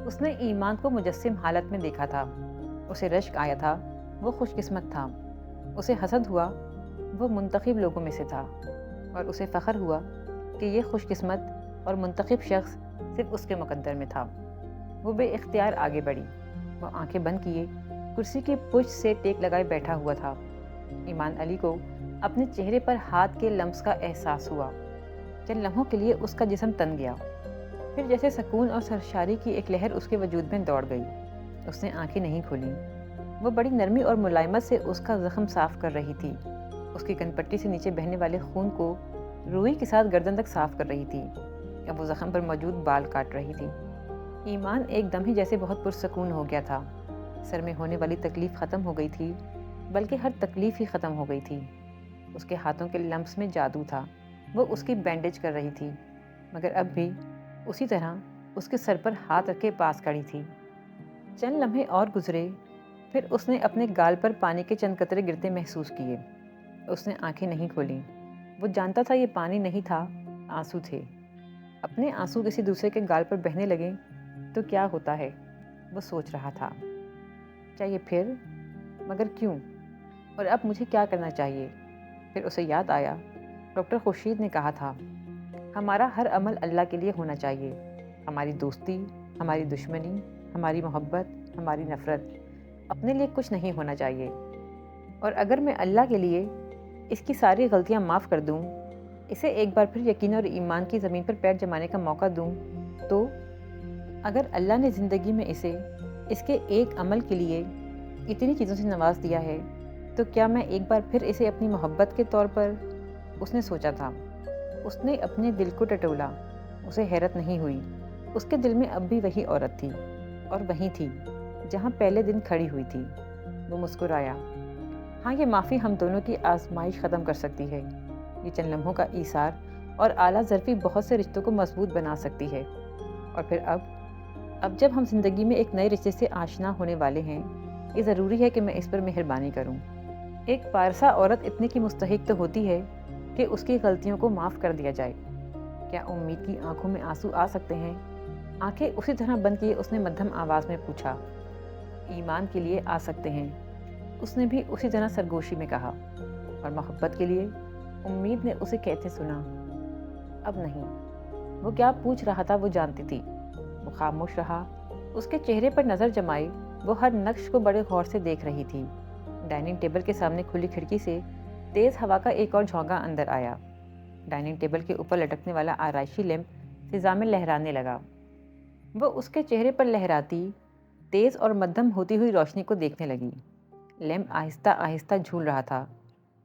اس نے ایمان کو مجسم حالت میں دیکھا تھا۔ اسے رشک آیا تھا، وہ خوش قسمت تھا۔ اسے حسد ہوا، وہ منتخب لوگوں میں سے تھا۔ اور اسے فخر ہوا کہ یہ خوش قسمت اور منتخب شخص صرف اس کے مقدر میں تھا۔ وہ بے اختیار آگے بڑھی۔ وہ آنکھیں بند کیے کرسی کی پشت سے ٹیک لگائے بیٹھا ہوا تھا۔ ایمان علی کو اپنے چہرے پر ہاتھ کے لمس کا احساس ہوا۔ چند لمحوں کے لیے اس کا جسم تن گیا، پھر جیسے سکون اور سرشاری کی ایک لہر اس کے وجود میں دوڑ گئی۔ اس نے آنکھیں نہیں کھولیں۔ وہ بڑی نرمی اور ملائمت سے اس کا زخم صاف کر رہی تھی۔ اس کی کن پٹی سے نیچے بہنے والے خون کو روئی کے ساتھ گردن تک صاف کر رہی تھی۔ اب وہ زخم پر موجود بال کاٹ رہی تھی۔ ایمان ایک دم ہی جیسے بہت پرسکون ہو گیا تھا۔ سر میں ہونے والی تکلیف ختم ہو گئی تھی، بلکہ ہر تکلیف ہی ختم ہو گئی تھی۔ اس کے ہاتھوں کے لمس میں جادو تھا۔ وہ اس کی بینڈیج کر رہی تھی، مگر اب بھی اسی طرح اس کے سر پر ہاتھ رکھے پاس کھڑی تھی۔ چند لمحے اور گزرے، پھر اس نے اپنے گال پر پانی کے چند قطرے گرتے محسوس کیے۔ اس نے آنکھیں نہیں کھولیں۔ وہ جانتا تھا یہ پانی نہیں تھا، آنسو تھے۔ اپنے آنسو کسی دوسرے کے گال پر بہنے لگیں تو کیا ہوتا ہے، وہ سوچ رہا تھا۔ چاہیے پھر، مگر کیوں؟ اور اب مجھے کیا کرنا چاہیے؟ پھر اسے یاد آیا، ڈاکٹر خورشید نے کہا تھا، ہمارا ہر عمل اللہ کے لیے ہونا چاہیے۔ ہماری دوستی، ہماری دشمنی، ہماری محبت، ہماری نفرت، اپنے لیے کچھ نہیں ہونا چاہیے۔ اور اگر میں اللہ کے لیے اس کی ساری غلطیاں معاف کر دوں، اسے ایک بار پھر یقین اور ایمان کی زمین پر پیر جمانے کا موقع دوں، تو اگر اللہ نے زندگی میں اسے اس کے ایک عمل کے لیے اتنی چیزوں سے نواز دیا ہے، تو کیا میں ایک بار پھر اسے اپنی محبت کے طور پر؟ اس نے سوچا تھا۔ اس نے اپنے دل کو ٹٹولا۔ اسے حیرت نہیں ہوئی۔ اس کے دل میں اب بھی وہی عورت تھی اور وہیں تھی جہاں پہلے دن کھڑی ہوئی تھی۔ وہ مسکرایا۔ ہاں، یہ معافی ہم دونوں کی آزمائش ختم کر سکتی ہے۔ یہ چند لمحوں کا ایثار اور اعلیٰ ظرفی بہت سے رشتوں کو مضبوط بنا سکتی ہے۔ اور پھر اب جب ہم زندگی میں ایک نئے رشتے سے آشنا ہونے والے ہیں، یہ ضروری ہے کہ میں اس پر مہربانی کروں۔ ایک پارسا عورت اتنے کی مستحق تو ہوتی ہے کہ اس کی غلطیوں کو معاف کر دیا جائے۔ کیا امید کی آنکھوں میں آنسو آ سکتے ہیں؟ آنکھیں اسی طرح بند کیے اس نے مدھم آواز میں پوچھا۔ ایمان کے لیے آ سکتے ہیں، اس نے بھی اسی طرح سرگوشی میں کہا۔ اور محبت کے لیے؟ امید نے اسے کہتے سنا۔ اب نہیں۔ وہ کیا پوچھ رہا تھا وہ جانتی تھی۔ وہ خاموش رہا۔ اس کے چہرے پر نظر جمائی وہ ہر نقش کو بڑے غور سے دیکھ رہی تھی۔ ڈائننگ ٹیبل کے سامنے کھلی کھڑکی سے تیز ہوا کا ایک اور جھونکا اندر آیا۔ ڈائننگ ٹیبل کے اوپر لٹکنے والا آرائشی لیمپ فضا میں لہرانے لگا۔ وہ اس کے چہرے پر لہراتی، تیز اور مدھم ہوتی ہوئی روشنی کو دیکھنے لگی۔ لیمپ آہستہ آہستہ جھول رہا تھا۔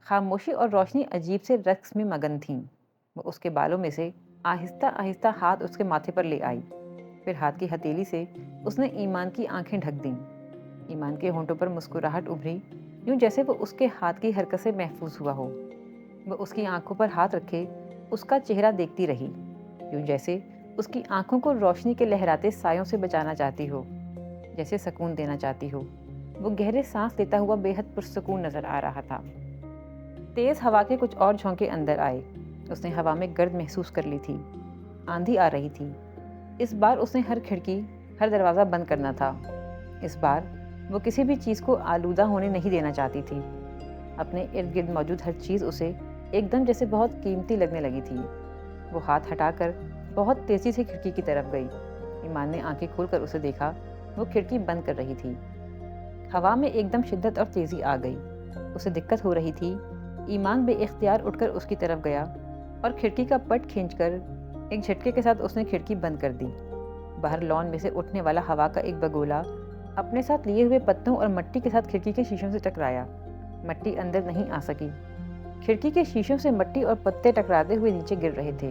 خاموشی اور روشنی عجیب سے رقص میں مگن تھیں۔ وہ اس کے بالوں میں سے آہستہ آہستہ ہاتھ اس کے ماتھے پر لے آئی، پھر ہاتھ کی ہتھیلی سے اس نے ایمان کی آنکھیں ڈھک دیں۔ ایمان کے ہونٹوں پر مسکراہٹ ابھری، یوں جیسے وہ اس کے ہاتھ کی حرکت سے محفوظ ہوا ہو۔ وہ اس کی آنکھوں پر ہاتھ رکھے اس کا چہرہ دیکھتی رہی، یوں جیسے اس کی آنکھوں کو روشنی کے لہراتے سایوں سے بچانا چاہتی ہو، جیسے سکون دینا چاہتی ہو۔ وہ گہرے سانس لیتا ہوا بے حد پرسکون نظر آ رہا تھا۔ تیز ہوا کے کچھ اور جھونکے اندر آئے۔ اس نے ہوا میں گرد محسوس کر لی تھی۔ آندھی آ رہی تھی۔ اس بار اس نے ہر کھڑکی، ہر دروازہ بند کرنا تھا۔ اس بار وہ کسی بھی چیز کو آلودہ ہونے نہیں دینا چاہتی تھی۔ اپنے ارد گرد موجود ہر چیز اسے ایک دم جیسے بہت قیمتی لگنے لگی تھی۔ وہ ہاتھ ہٹا کر بہت تیزی سے کھڑکی کی طرف گئی۔ ایمان نے آنکھیں کھول کر اسے دیکھا۔ وہ کھڑکی بند کر رہی تھی۔ ہوا میں ایک دم شدت اور تیزی آ گئی۔ اسے دقت ہو رہی تھی۔ ایمان بے اختیار اٹھ کر اس کی طرف گیا اور کھڑکی کا پٹ کھینچ کر ایک جھٹکے کے ساتھ اس نے کھڑکی بند کر دی۔ باہر لان میں سے اٹھنے والا ہوا کا ایک بگولا اپنے ساتھ لیے ہوئے پتوں اور مٹی کے ساتھ کھڑکی کے شیشوں سے ٹکرایا۔ مٹی اندر نہیں آ سکی۔ کھڑکی کے شیشوں سے مٹی اور پتے ٹکراتے ہوئے نیچے گر رہے تھے۔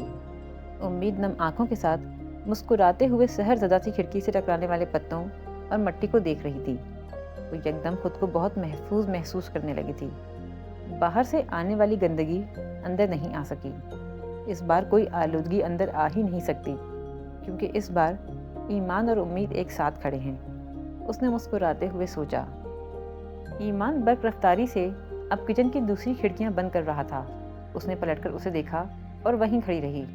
امید نم آنکھوں کے ساتھ مسکراتے ہوئے سحر زدہ سی کھڑکی سے ٹکرانے والے پتوں اور مٹی کو دیکھ رہی تھی۔ وہ یکدم خود کو بہت محفوظ محسوس کرنے لگی تھی۔ باہر سے آنے والی گندگی اندر نہیں آ سکی۔ اس بار کوئی آلودگی اندر آ ہی نہیں سکتی، کیونکہ اس بار ایمان اور امید ایک ساتھ کھڑے ہیں۔ اس نے مسکراتے ہوئے سوچا۔ ایمان برق رفتاری سے اب کچن کی دوسری کھڑکیاں بند کر رہا تھا۔ اس نے پلٹ کر اسے دیکھا اور وہیں کھڑی رہی۔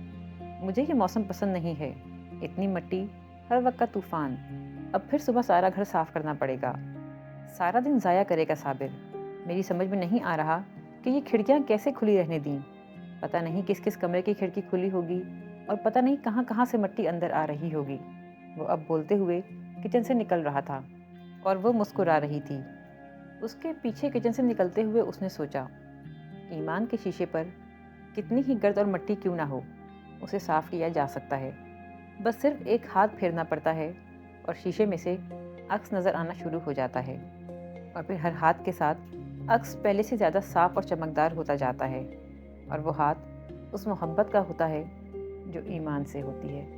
مجھے یہ موسم پسند نہیں ہے، اتنی مٹی، ہر وقت کا طوفان۔ اب پھر صبح سارا گھر صاف کرنا پڑے گا، سارا دن ضائع کرے گا صابر۔ میری سمجھ میں نہیں آ رہا کہ یہ کھڑکیاں کیسے کھلی رہنے دیں۔ پتہ نہیں کس کس کمرے کی کھڑکی کھلی ہوگی اور پتہ نہیں کہاں کہاں سے مٹی اندر آ رہی ہوگی۔ وہ اب بولتے ہوئے کچن سے نکل رہا تھا اور وہ مسکرا رہی تھی۔ اس کے پیچھے کچن سے نکلتے ہوئے اس نے سوچا، ایمان کے شیشے پر کتنی ہی گرد اور مٹی کیوں نہ ہو، اسے صاف کیا جا سکتا ہے۔ بس صرف ایک ہاتھ پھیرنا پڑتا ہے اور شیشے میں سے عکس نظر آنا شروع ہو جاتا ہے، اور پھر ہر ہاتھ کے ساتھ عکس پہلے سے زیادہ صاف اور چمکدار ہوتا جاتا ہے، اور وہ ہاتھ اس محبت کا ہوتا ہے جو ایمان سے ہوتی ہے۔